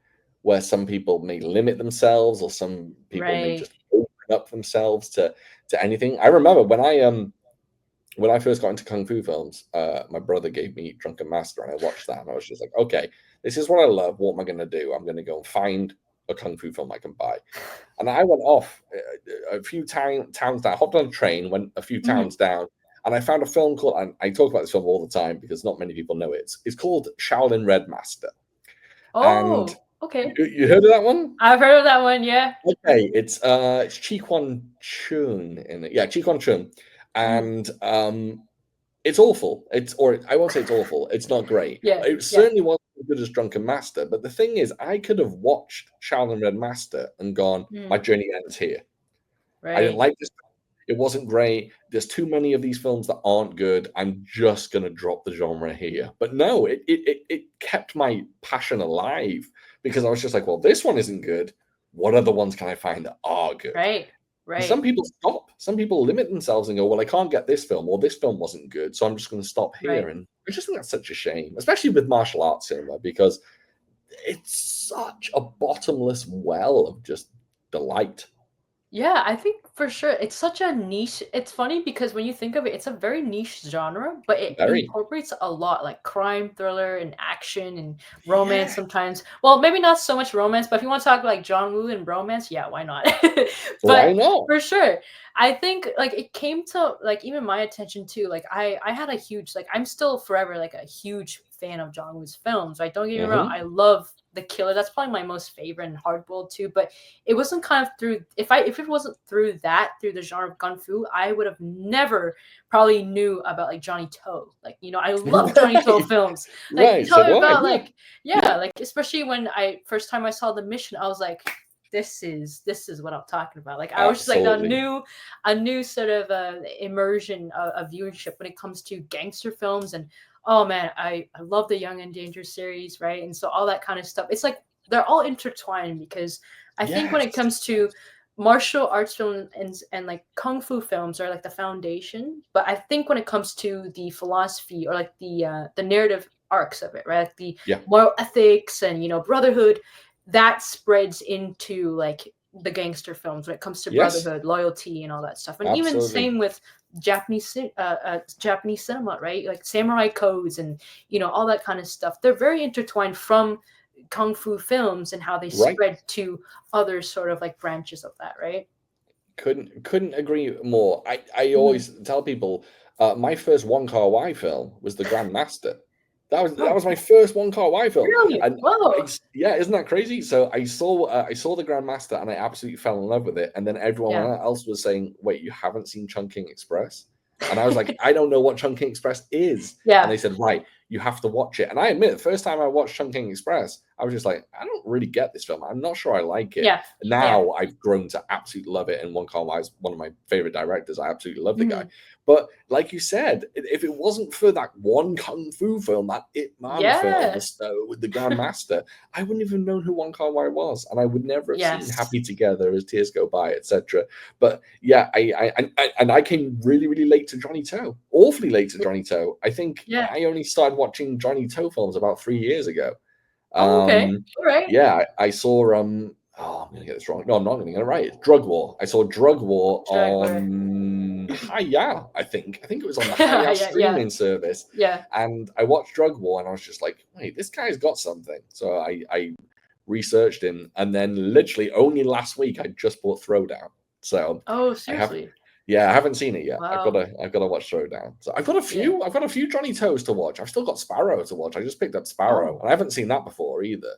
where some people may limit themselves or some people may just open up themselves to anything. I remember when I first got into kung fu films, my brother gave me Drunken Master, and I watched that, and I was just like, okay, this is what I love. What am I going to do? I'm going to go and find a kung fu film I can buy. And I went off a few towns down, hopped on a train, went a few towns down, and I found a film called, and I talk about this film all the time because not many people know it. It's called Shaolin Red Master. Oh, And okay. you heard of that one? I've heard of that one, yeah. Okay, it's Chi Kwan Chun in it. Yeah, Chi Kwan Chun. And it's awful. I won't say it's awful. It's not great. It certainly wasn't as good as Drunken Master. But the thing is, I could have watched Shaolin Red Master and gone, my journey ends here. I didn't like this. It wasn't great. There's too many of these films that aren't good. I'm just gonna drop the genre here. But no, it kept my passion alive because I was just like, well, this one isn't good. What other ones can I find that are good? Right. And some Right. people stop. Some people limit themselves and go, well, I can't get this film, or this film wasn't good, so I'm just going to stop here. Right. And I just think that's such a shame, especially with martial arts cinema, because it's such a bottomless well of just delight. Yeah, I think for sure it's such a niche. It's funny because when you think of it, it's a very niche genre, but it Very. incorporates a lot like crime thriller and action and romance Yeah. sometimes. Well, maybe not so much romance, but if you want to talk like John Woo and romance, yeah, why not? Why But not? for sure, I think like it came to like even my attention too. Like I had a huge like I'm still forever like a huge fan of John Woo's films. Right? Don't get me wrong, Mhm. I love The Killer. That's probably my most favorite and Hardboiled too. But it wasn't kind of through if it wasn't through the genre of kung fu, I would have never probably knew about like Johnny Toe. Like, you know, I love Johnny Toe Right. films. Like Right. tell So me do I. about Yeah. like yeah, like especially when I first time I saw The Mission, I was like this is what I'm talking about. Like I was just like Absolutely. a new sort of immersion of viewership when it comes to gangster films. And oh man, I love the Young and Dangerous series, right? And so all that kind of stuff. It's like they're all intertwined because I think when it Yes. comes to martial arts film and like kung fu films are like the foundation, but I think when it comes to the philosophy or like the narrative arcs of it, right? Like the Yeah. moral ethics and brotherhood, that spreads into like the gangster films when it comes to Yes. brotherhood, loyalty, and all that stuff. And even Absolutely. same with Japanese cinema, right? Like samurai codes and all that kind of stuff. They're very intertwined from kung fu films and how they Right. spread to other sort of like branches of that, right? Couldn't agree more. I Mhm. always tell people my first Wong Kar-wai film was The Grand Master. That Oh, was my first Wong Kar-wai film, really? and Whoa. yeah, isn't that crazy? So I saw The Grand Master and I absolutely fell in love with it. And then everyone Yeah. else was saying, "Wait, you haven't seen Chungking Express?" And I was like, "I don't know what Chungking Express is." And Yeah. they said, "Right, you have to watch it." And I admit, the first time I watched Chungking Express, I was just like, "I don't really get this film. I'm not sure I like it." Yeah. Yeah. Now I've grown to absolutely love it, and Wong Kar-wai is one of my favorite directors. I absolutely love the guy. Mhm. But like you said, if it wasn't for that one kung fu film, that Ip Man film, Yeah. with the Grand Master, I wouldn't even known who Wong Kar-wai was, and I would never have seen Yes. Happy Together, As Tears Go By, etc. But yeah, I came really really late to Johnny Toe, awfully late to Johnny Toe. I think Yeah. I only started watching Johnny Toe films about 3 years ago. Oh, okay. All right. Yeah, I saw oh, I'm gonna get this wrong. No, I'm not gonna get it right. It's Drug War. I saw Drug War Sure. on Hiya, I think. I think it was on the Hiya Yeah. Yeah. streaming service. Yeah. And I watched Drug War and I was just like, wait, this guy's got something. So I researched him, and then literally only last week I just bought Throwdown. So Oh, I have seriously. yeah, I haven't seen it yet. Wow. I've gotta watch Throwdown. So Yeah. I've got a few Johnny Toes to watch. I've still got Sparrow to watch. I just picked up Sparrow, Oh. and I haven't seen that before either.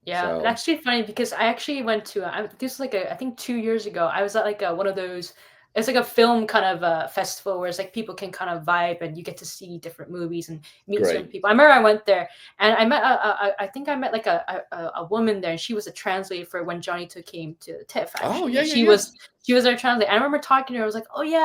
Yeah, it's So actually funny because I actually went to this was like I think 2 years ago. I was at like one of those. It's like a film kind of festival where it's like people can kind of vibe and you get to see different movies and meet certain great. people. I remember I went there and I met I think I met like a woman there, and she was a translator for when Johnny Two came to TIFF Oh, actually, yeah, and yeah, yeah. she was our translator. I remember talking to her. I was like, oh yeah,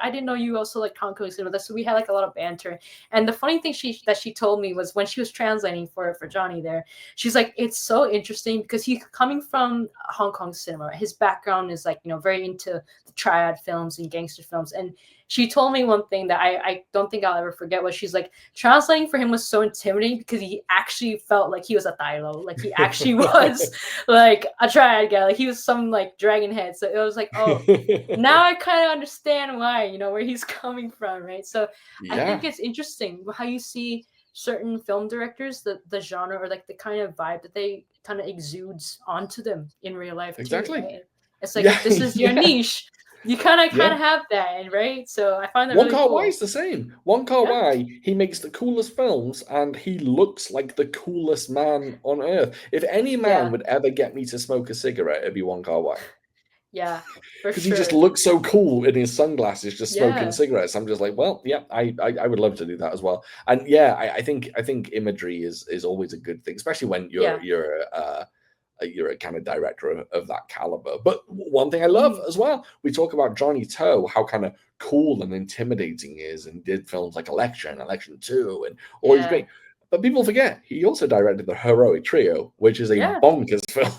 I didn't know you also like Hong Kong cinema. So we had like a lot of banter. And the funny thing she told me was when she was translating for Johnny there, she's like, it's so interesting because he's coming from Hong Kong cinema. His background is like, very into the triad films and gangster films. And she told me one thing that I don't think I'll ever forget was she's like, translating for him was so intimidating because he actually felt like he was a Thailo. Like he actually was like a triad guy. Like he was some like dragon head. So it was like, oh, now I kind of understand why, where he's coming from, right? So I think Yeah, it's interesting how you see certain film directors, the genre or like the kind of vibe that they kind of exudes onto them in real life too, exactly. right? It's like Yeah, if this is your yeah, niche, you kind yeah. of have that, right? So I find that Wong really Kar-wai cool. is the same. Wong Yeah, Kar-wai, he makes the coolest films and he looks like the coolest man on earth. If any man yeah, would ever get me to smoke a cigarette, it'd be Wong Kar-wai. yeah, for Because he just sure. looks so cool in his sunglasses, just smoking Yeah, cigarettes. I'm just like, well, yeah, I would love to do that as well. And yeah, I think imagery is always a good thing, especially when yeah, you're you're a kind of director of that caliber. But one thing I love as well, we talk about Johnny To, how kind of cool and intimidating he is, and did films like Election, Election 2, and all these great. But people forget he also directed The Heroic Trio, which is a bonkers film.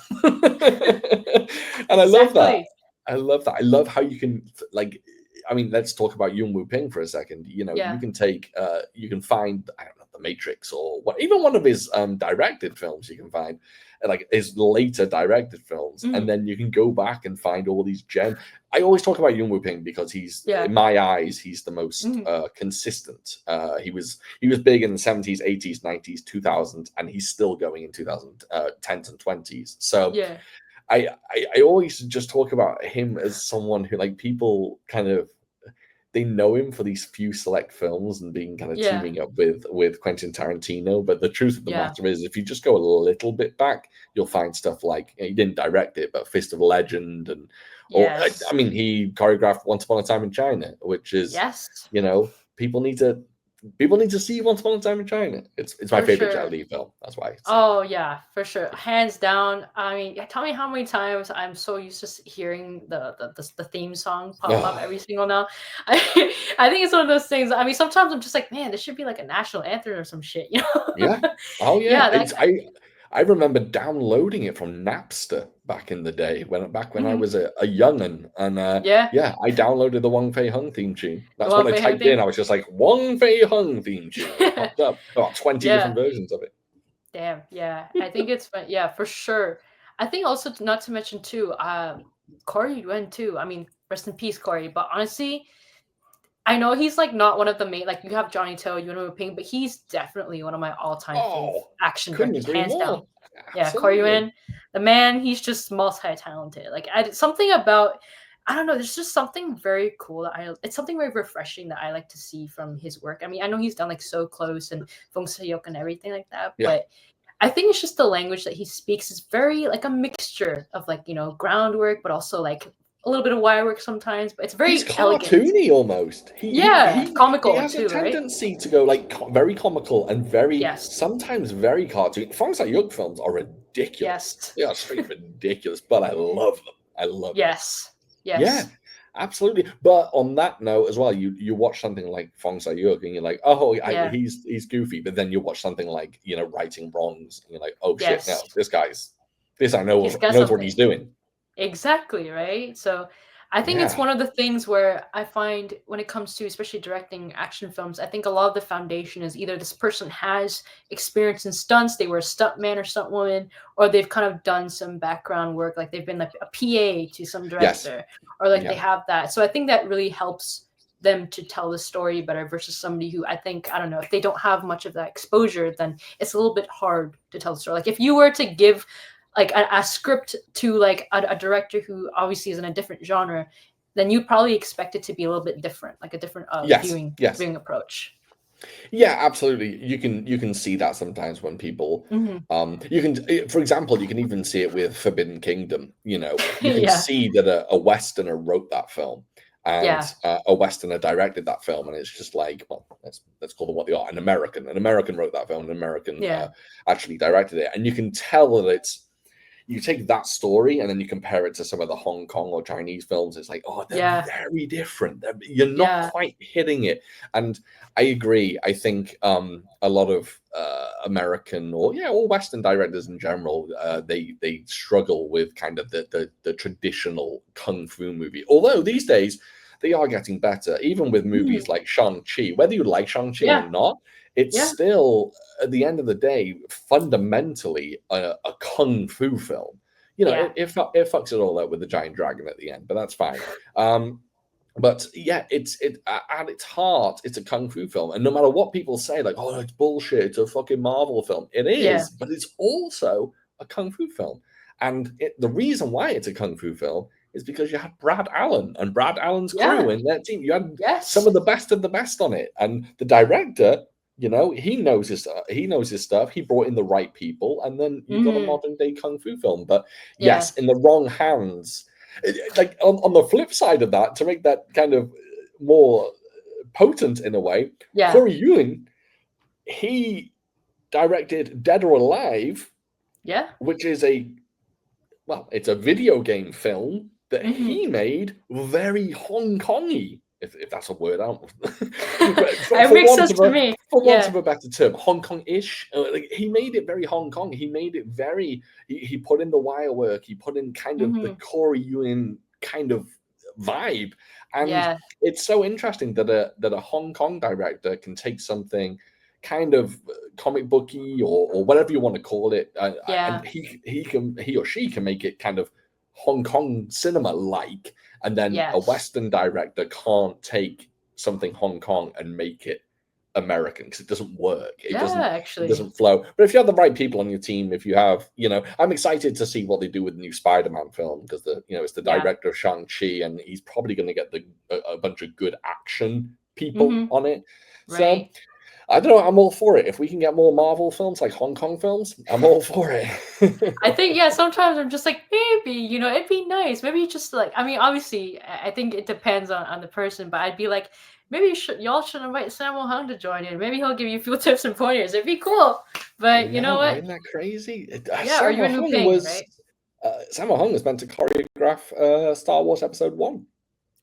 And I love that. I love that. I love how you can, like, I mean, let's talk about Yuen Woo-ping for a second. You know, you can take, you can find, I don't know, The Matrix, or what, even one of his directed films you can find, like his later directed films, and then you can go back and find all these gems. I always talk about Yuen Woo-ping because he's, in my eyes, he's the most consistent. He was big in the 70s, 80s, 90s, 2000s, and he's still going in 2010s and 20s. So I always just talk about him as someone who, like, people kind of, they know him for these few select films and being kind of teaming up with Quentin Tarantino. But the truth of the matter is, if you just go a little bit back, you'll find stuff like, he didn't direct it, but Fist of Legend, and I mean, he choreographed Once Upon a Time in China, which is, you know, people need to see Once Upon a Time in China. It's my favorite Jet Li film. That's why. Oh yeah, for sure, hands down. I mean, tell me how many times I'm so used to hearing the theme song pop up every single now. I think it's one of those things. I mean, sometimes I'm just like, man, this should be like a national anthem or some shit, you know? Yeah. Oh yeah. I remember downloading it from Napster back in the day when I was a young'un, and I downloaded the Wong Fei Hung theme tune. That's what I typed in. I was just like, Wong Fei Hung theme tune. It popped up about 20 different versions of it. Damn, yeah. I think it's fun. Yeah, for sure. I think also, not to mention too, Corey Yuen too. I mean, rest in peace, Corey. But honestly, I know he's like not one of the main, like, you have Johnny To, Yuen Woo-ping, but he's definitely one of my all-time favorite action directors, hands down. Yeah, Corey Yuen, the man, he's just multi-talented. Like, something about, I don't know, there's just something very cool that it's something very refreshing that I like to see from his work. I mean, I know he's done like So Close and Feng Sayok and everything like that, but I think it's just the language that he speaks is very like a mixture of, like, you know, groundwork, but also like a little bit of wire work sometimes, but it's very cartoony almost. He comical. He has too, a tendency to go like very comical and very sometimes very cartoon. Feng Sayok films are ridiculous. They are straight ridiculous, but I love them. I love them. Yes. Yeah, absolutely. But on that note as well, you watch something like Feng Sayok and you're like, oh, he's goofy. But then you watch something like, you know, Righting Wrongs, and you're like, oh shit, no, this I know knows what he's doing. Exactly, right? So I think it's one of the things where I find when it comes to especially directing action films, I think a lot of the foundation is either this person has experience in stunts, they were a stuntman or stuntwoman, or they've kind of done some background work, like they've been like a PA to some director, or like they have that. So I think that really helps them to tell the story better versus somebody who, I think, I don't know, if they don't have much of that exposure, then it's a little bit hard to tell the story. Like, if you were to give like a script to like a director who obviously is in a different genre, then you probably expect it to be a little bit different, like a different viewing approach. Yeah, absolutely. You can see that sometimes when people, you can, for example, you can even see it with Forbidden Kingdom. You know, you can see that a Westerner wrote that film, and a Westerner directed that film, and it's just like, well, let's call them what they are. An American wrote that film, an American actually directed it, and you can tell that you take that story and then you compare it to some of the Hong Kong or Chinese films. It's like, oh, they're very different. You're not quite hitting it. And I agree. I think a lot of American or Western directors in general, they struggle with kind of the traditional kung fu movie. Although these days they are getting better, even with movies like Shang-Chi. Whether you like Shang-Chi or not, it's still, at the end of the day, fundamentally a kung fu film. You know, it fucks it all up with the giant dragon at the end, but that's fine. But yeah, it's at its heart, it's a kung fu film, and no matter what people say, like, oh, it's bullshit, it's a fucking Marvel film. It is, but it's also a kung fu film, and the reason why it's a kung fu film is because you had Brad Allen and Brad Allen's crew in that team. You had some of the best on it, and the director, you know, he knows his stuff. He brought in the right people, and then you got a modern day kung fu film. But yes, in the wrong hands. Like on the flip side of that, to make that kind of more potent in a way, Corey Yuen, he directed Dead or Alive, which is a it's a video game film that Mhm. he made very Hong Kongy, if that's a word. I don't. It makes sense to me. For want Yeah. of a better term, Hong Kong-ish. Like, he made it very Hong Kong. He made it very. He put in the wire work. He put in kind of the Mhm. Corey Yuen kind of vibe, and Yeah. it's so interesting that a Hong Kong director can take something kind of comic booky or whatever you want to call it, Yeah. and he or she can make it kind of Hong Kong cinema like, and then a Yes. Western director can't take something Hong Kong and make it American because it doesn't work. It Yeah, actually. doesn't flow. But if you have the right people on your team, if you have, I'm excited to see what they do with the new Spider-Man film because it's the Yeah. director of Shang-Chi, and he's probably going to get a bunch of good action people Mhm. on it. So Right. I don't know. I'm all for it. If we can get more Marvel films like Hong Kong films, I'm all for it. I think, yeah, sometimes I'm just like, maybe, it'd be nice. Maybe just like, I mean, obviously, I think it depends on the person, but I'd be like, maybe y'all should invite Sammo Hung to join in. Maybe he'll give you a few tips and pointers. It'd be cool. But you know what? Isn't that crazy? Yeah, or even Liu Ping, right? Sammo Hung was meant to choreograph Star Wars Episode 1.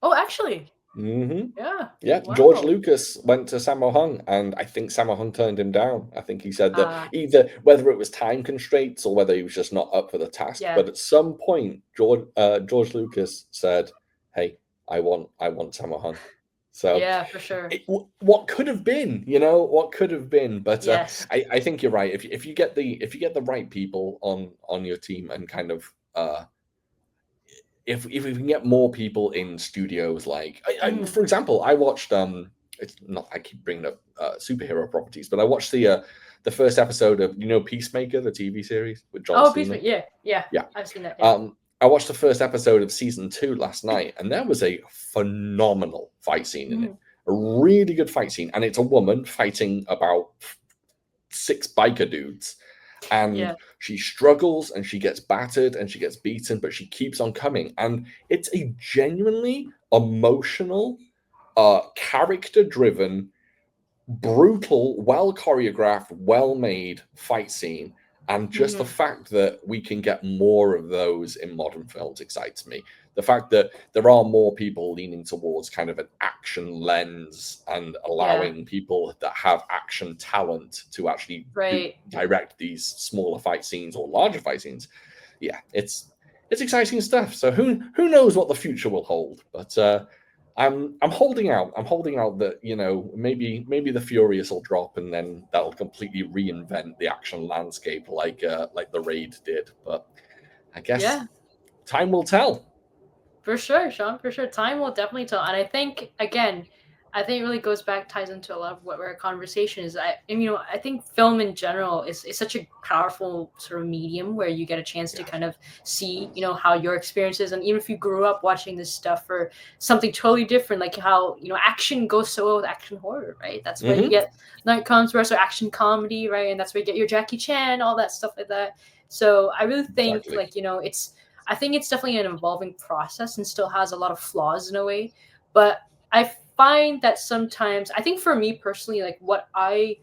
Oh, actually, Mm-hmm. yeah. Yeah, George Wow. Lucas went to Sammo Hung, and I think Sammo Hung turned him down. I think he said that Uh, either whether it was time constraints or whether he was just not up for the task. yeah. But at some point, George Lucas said, "Hey, I want Sammo Hung." So Yeah, for sure. what could have been, what could have been. But Yes. I think you're right. If you get the right people on your team and kind of if we can get more people in studios, like Mhm. for example, I watched it's not, I keep bringing up superhero properties, but I watched the first episode of Peacemaker, the TV series with John Oh, Cena. Peacemaker. Yeah. Yeah. I've seen that. Yeah. I watched the first episode of season 2 last night, and there was a phenomenal fight scene in it. Mhm. A really good fight scene, and it's a woman fighting about 6 biker dudes, and Yeah. she struggles and she gets battered and she gets beaten, but she keeps on coming, and it's a genuinely emotional, character driven, brutal, well choreographed, well made fight scene. And just the Mhm. fact that we can get more of those in modern films excites me. The fact that there are more people leaning towards kind of an action lens and Yeah. allowing people that have action talent to actually Right. direct these smaller fight scenes or larger fight scenes. Yeah, it's exciting stuff. So who knows what the future will hold? But I'm holding out. I'm holding out that maybe the Furious will drop and then that'll completely reinvent the action landscape like the Raid did. But I guess Yeah. time will tell. For sure, Sean, for sure. Time will definitely tell. And I think, again, I think it really ties into a lot of what our conversation is. I think film in general is such a powerful sort of medium where you get a chance to Yeah. kind of see, how your experiences, and even if you grew up watching this stuff for something totally different, like how, action goes so well with action horror, right? That's where you get Night Comes First or action comedy, right? And that's where you get your Jackie Chan, all that stuff like that. So I really think Exactly. I think it's definitely an evolving process and still has a lot of flaws in a way. But I find that sometimes, I think for me personally, like what I've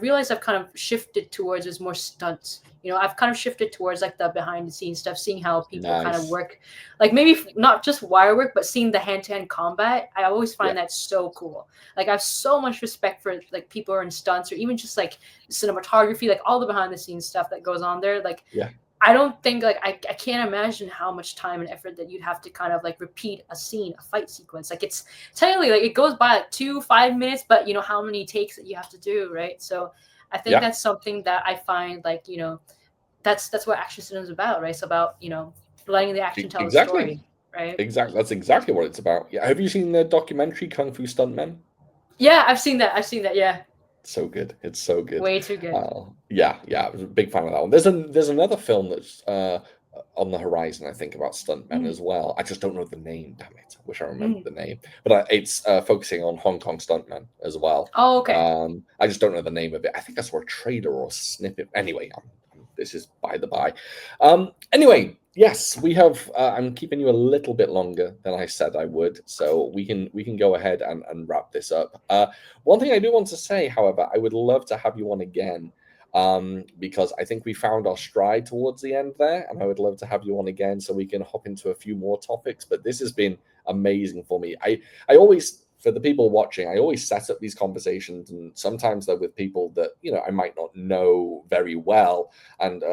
realized I've kind of shifted towards is more stunts. I've kind of shifted towards like the behind the scenes stuff, seeing how people kind of Nice. work, like maybe not just wire work, but seeing the hand to hand combat. I always Yeah. find that so cool. Like I have so much respect for like people who are in stunts or even just like cinematography, like all the behind the scenes stuff that goes on there. Like Yeah. I don't think like I can't imagine how much time and effort that you'd have to kind of like repeat a scene, a fight sequence. Like it's technically like it goes by like 2-5 minutes, but how many takes that you have to do, right? So I think that's something that I find like, that's what action cinema is about, right? It's about, letting the action tell the Exactly. story, right? Exactly. That's exactly what it's about. Yeah. Have you seen the documentary Kung Fu Stuntmen? Yeah, I've seen that. Yeah. So good. It's so good. Way too good. Yeah, I was a big fan of that one. There's another film that's on the horizon, I think, about stuntmen as well. I just don't know the name. Damn it! I wish I remembered the name. But it's focusing on Hong Kong stuntmen as well. Oh, okay. I just don't know the name of it. I think I saw a trailer or a snippet. Anyway, this is by the by. Anyway, yes, we have. I'm keeping you a little bit longer than I said I would, so we can go ahead and wrap this up. One thing I do want to say, however, I would love to have you on again. because I think we found our stride towards the end there, and I would love to have you on again so we can hop into a few more topics. But this has been amazing for me. I always, for the people watching, I always set up these conversations, and sometimes they're with people that, you know, I might not know very well. And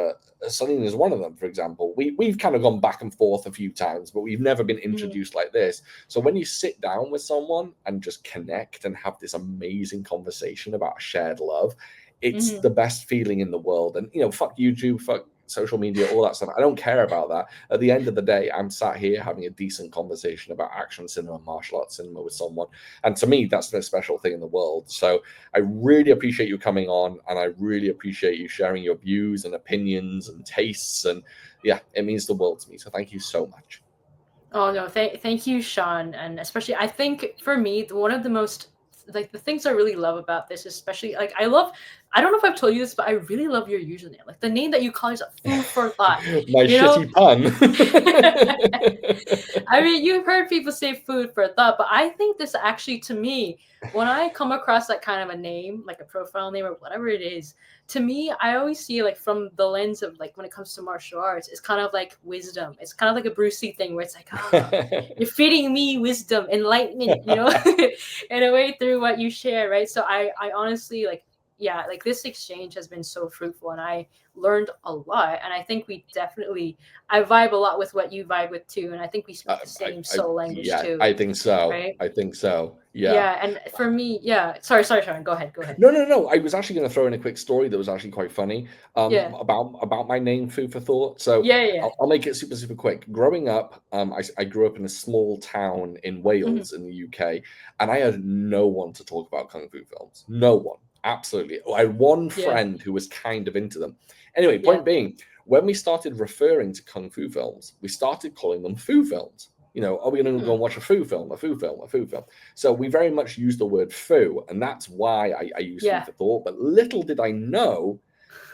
Celine is one of them, for example. We've kind of gone back and forth a few times, but we've never been introduced like this. So when you sit down with someone and just connect and have this amazing conversation about shared love, it's the best feeling in the world. And, you know, fuck YouTube, fuck social media, all that stuff. I don't care about that. At the end of the day, I'm sat here having a decent conversation about action cinema, martial arts cinema with someone. And to me, that's the most special thing in the world. So I really appreciate you coming on, and I really appreciate you sharing your views and opinions and tastes. And yeah, it means the world to me. So thank you so much. Oh no, thank you, Sean. And especially, I think for me, one of the most, like, the things I really love about this, especially, like, I don't know if I've told you this, but I really love your username. Like, the name that you call yourself, Food for Thought. My shitty pun. I mean, you've heard people say food for thought, but I think this actually, to me, when I come across that kind of a name, like a profile name or whatever it is, to me, I always see, like, from the lens of, like, when it comes to martial arts, it's kind of like wisdom. It's kind of like a Bruce Lee thing where it's like, oh, you're feeding me wisdom, enlightenment, you know, in a way through what you share, right? So I honestly, like, yeah, like, this exchange has been so fruitful, and I learned a lot. And I think I vibe a lot with what you vibe with too, and I think we speak the same soul language too. I think so. Right? I think so. Yeah. Yeah, and for me, yeah. Sorry, Sean. Go ahead. No. I was actually going to throw in a quick story that was actually quite funny. Yeah. About my name, Food for Thought. So Yeah. I'll make it super, super quick. Growing up, I grew up in a small town in Wales in the UK, and I had no one to talk about kung fu films. No one. Absolutely. I had one friend who was kind of into them. Anyway, point being, when we started referring to kung fu films, we started calling them foo films. You know, are we going to go and watch a foo film, a foo film, a foo film? So we very much use the word foo, and that's why I use Food for Thought. But little did I know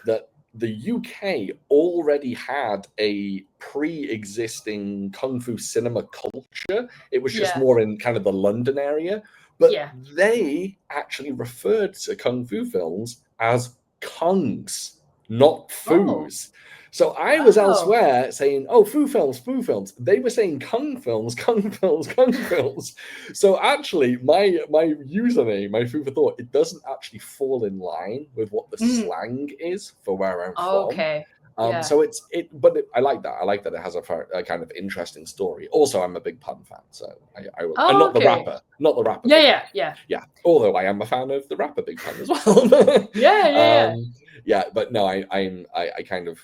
that the UK already had a pre-existing kung fu cinema culture. It was just more in kind of the London area. But they actually referred to kung fu films as kungs, not foos. So I was elsewhere saying, oh, foo films. They were saying kung films. So actually, my username, my Food for Thought, it doesn't actually fall in line with what the slang is for where I'm from. Okay. So but I like that. I like that it has a kind of interesting story. Also, I'm a big pun fan, so I will. And not the rapper. Yeah. Although I am a fan of the rapper Big Pun as well. Yeah. But no, I'm kind of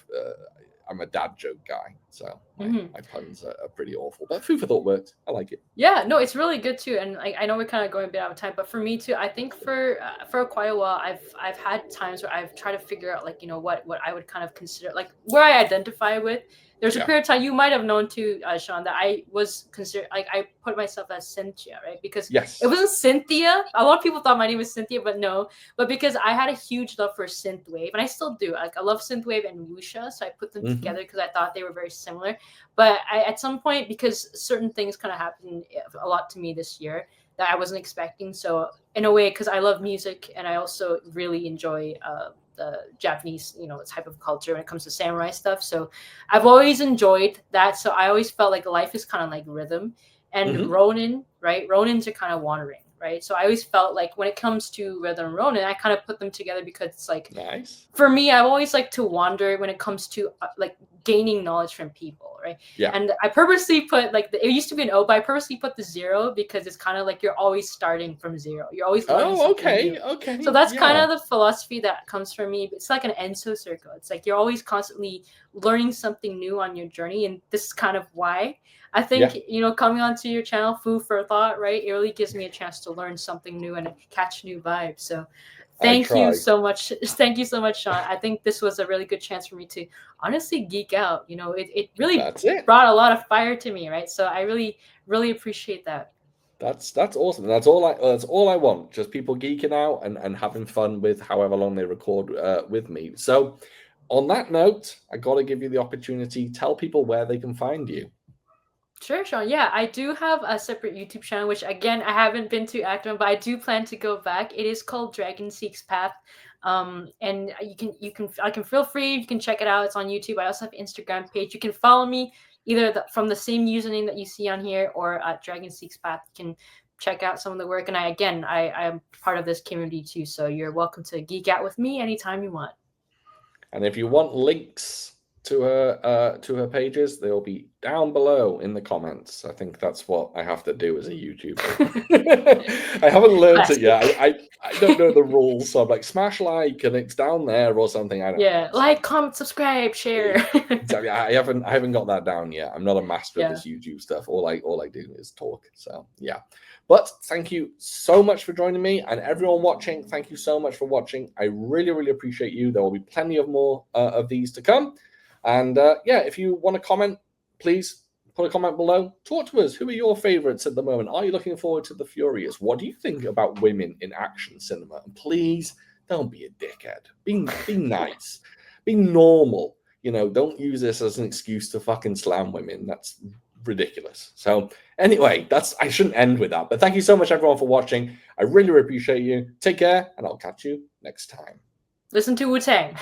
I'm a dad joke guy, so my puns are pretty awful. But Food for Thought works. I like it. Yeah, no, it's really good too. And I know we're kind of going a bit out of time, but for me too, I think for quite a while, I've had times where I've tried to figure out, like, you know, what I would kind of consider, like, where I identify with. There's a period of time, you might have known too, Sean, that I was considered, like, I put myself as Cynthia, right? Because it wasn't Cynthia. A lot of people thought my name was Cynthia, but no. But because I had a huge love for synthwave, and I still do. Like, I love synthwave and wuxia, so I put them together because I thought they were very similar. But at some point, because certain things kind of happened a lot to me this year that I wasn't expecting. So in a way, because I love music and I also really enjoy the Japanese, you know, type of culture when it comes to samurai stuff. So I've always enjoyed that. So I always felt like life is kind of like rhythm, and Ronin, right? Ronins are kind of wandering, right? So I always felt like when it comes to RhythmR0nin, I kind of put them together because it's like, nice. For me, I've always liked to wander when it comes to like gaining knowledge from people, right? Yeah. And I purposely put, like, it used to be an O, but I purposely put the 0 because it's kind of like you're always starting from 0. You're always learning something new. Okay. So that's kind of the philosophy that comes from me. It's like an Enso circle. It's like you're always constantly learning something new on your journey, and this is kind of why I think you know, coming onto your channel, Food for Thought, right? It really gives me a chance to learn something new and catch new vibes. So thank you so much. Thank you so much, Sean. I think this was a really good chance for me to honestly geek out. You know, it really brought a lot of fire to me, right? So I really, really appreciate that. That's awesome. That's all I want. Just people geeking out and having fun with however long they record with me. So on that note, I got to give you the opportunity. Tell people where they can find you. Sure, Sean. Yeah, I do have a separate YouTube channel, which again, I haven't been too active on, but I do plan to go back. It is called Dragon Seeks Path. And I can feel free. You can check it out. It's on YouTube. I also have an Instagram page. You can follow me either from the same username that you see on here or at Dragon Seeks Path. You can check out some of the work. And I am part of this community too. So you're welcome to geek out with me anytime you want. And if you want links to her pages, they'll be down below in the comments. I think that's what I have to do as a YouTuber. I haven't learned it yet. I don't know the rules, so I'm like, smash like and it's down there or something. I don't know. Like, comment, subscribe, share. Exactly. I haven't got that down yet. I'm not a master of this YouTube stuff. All I do is talk. So yeah. But thank you so much for joining me, and everyone watching, thank you so much for watching. I really, really appreciate you. There will be plenty of more of these to come. And if you want to comment, please put a comment below. Talk to us. Who are your favorites at the moment? Are you looking forward to The Furious? What do you think about women in action cinema? And please don't be a dickhead. Be nice. Be normal. Don't use this as an excuse to fucking slam women. That's ridiculous. So anyway, I shouldn't end with that. But thank you so much, everyone, for watching. I really, really appreciate you. Take care, and I'll catch you next time. Listen to Wu-Tang.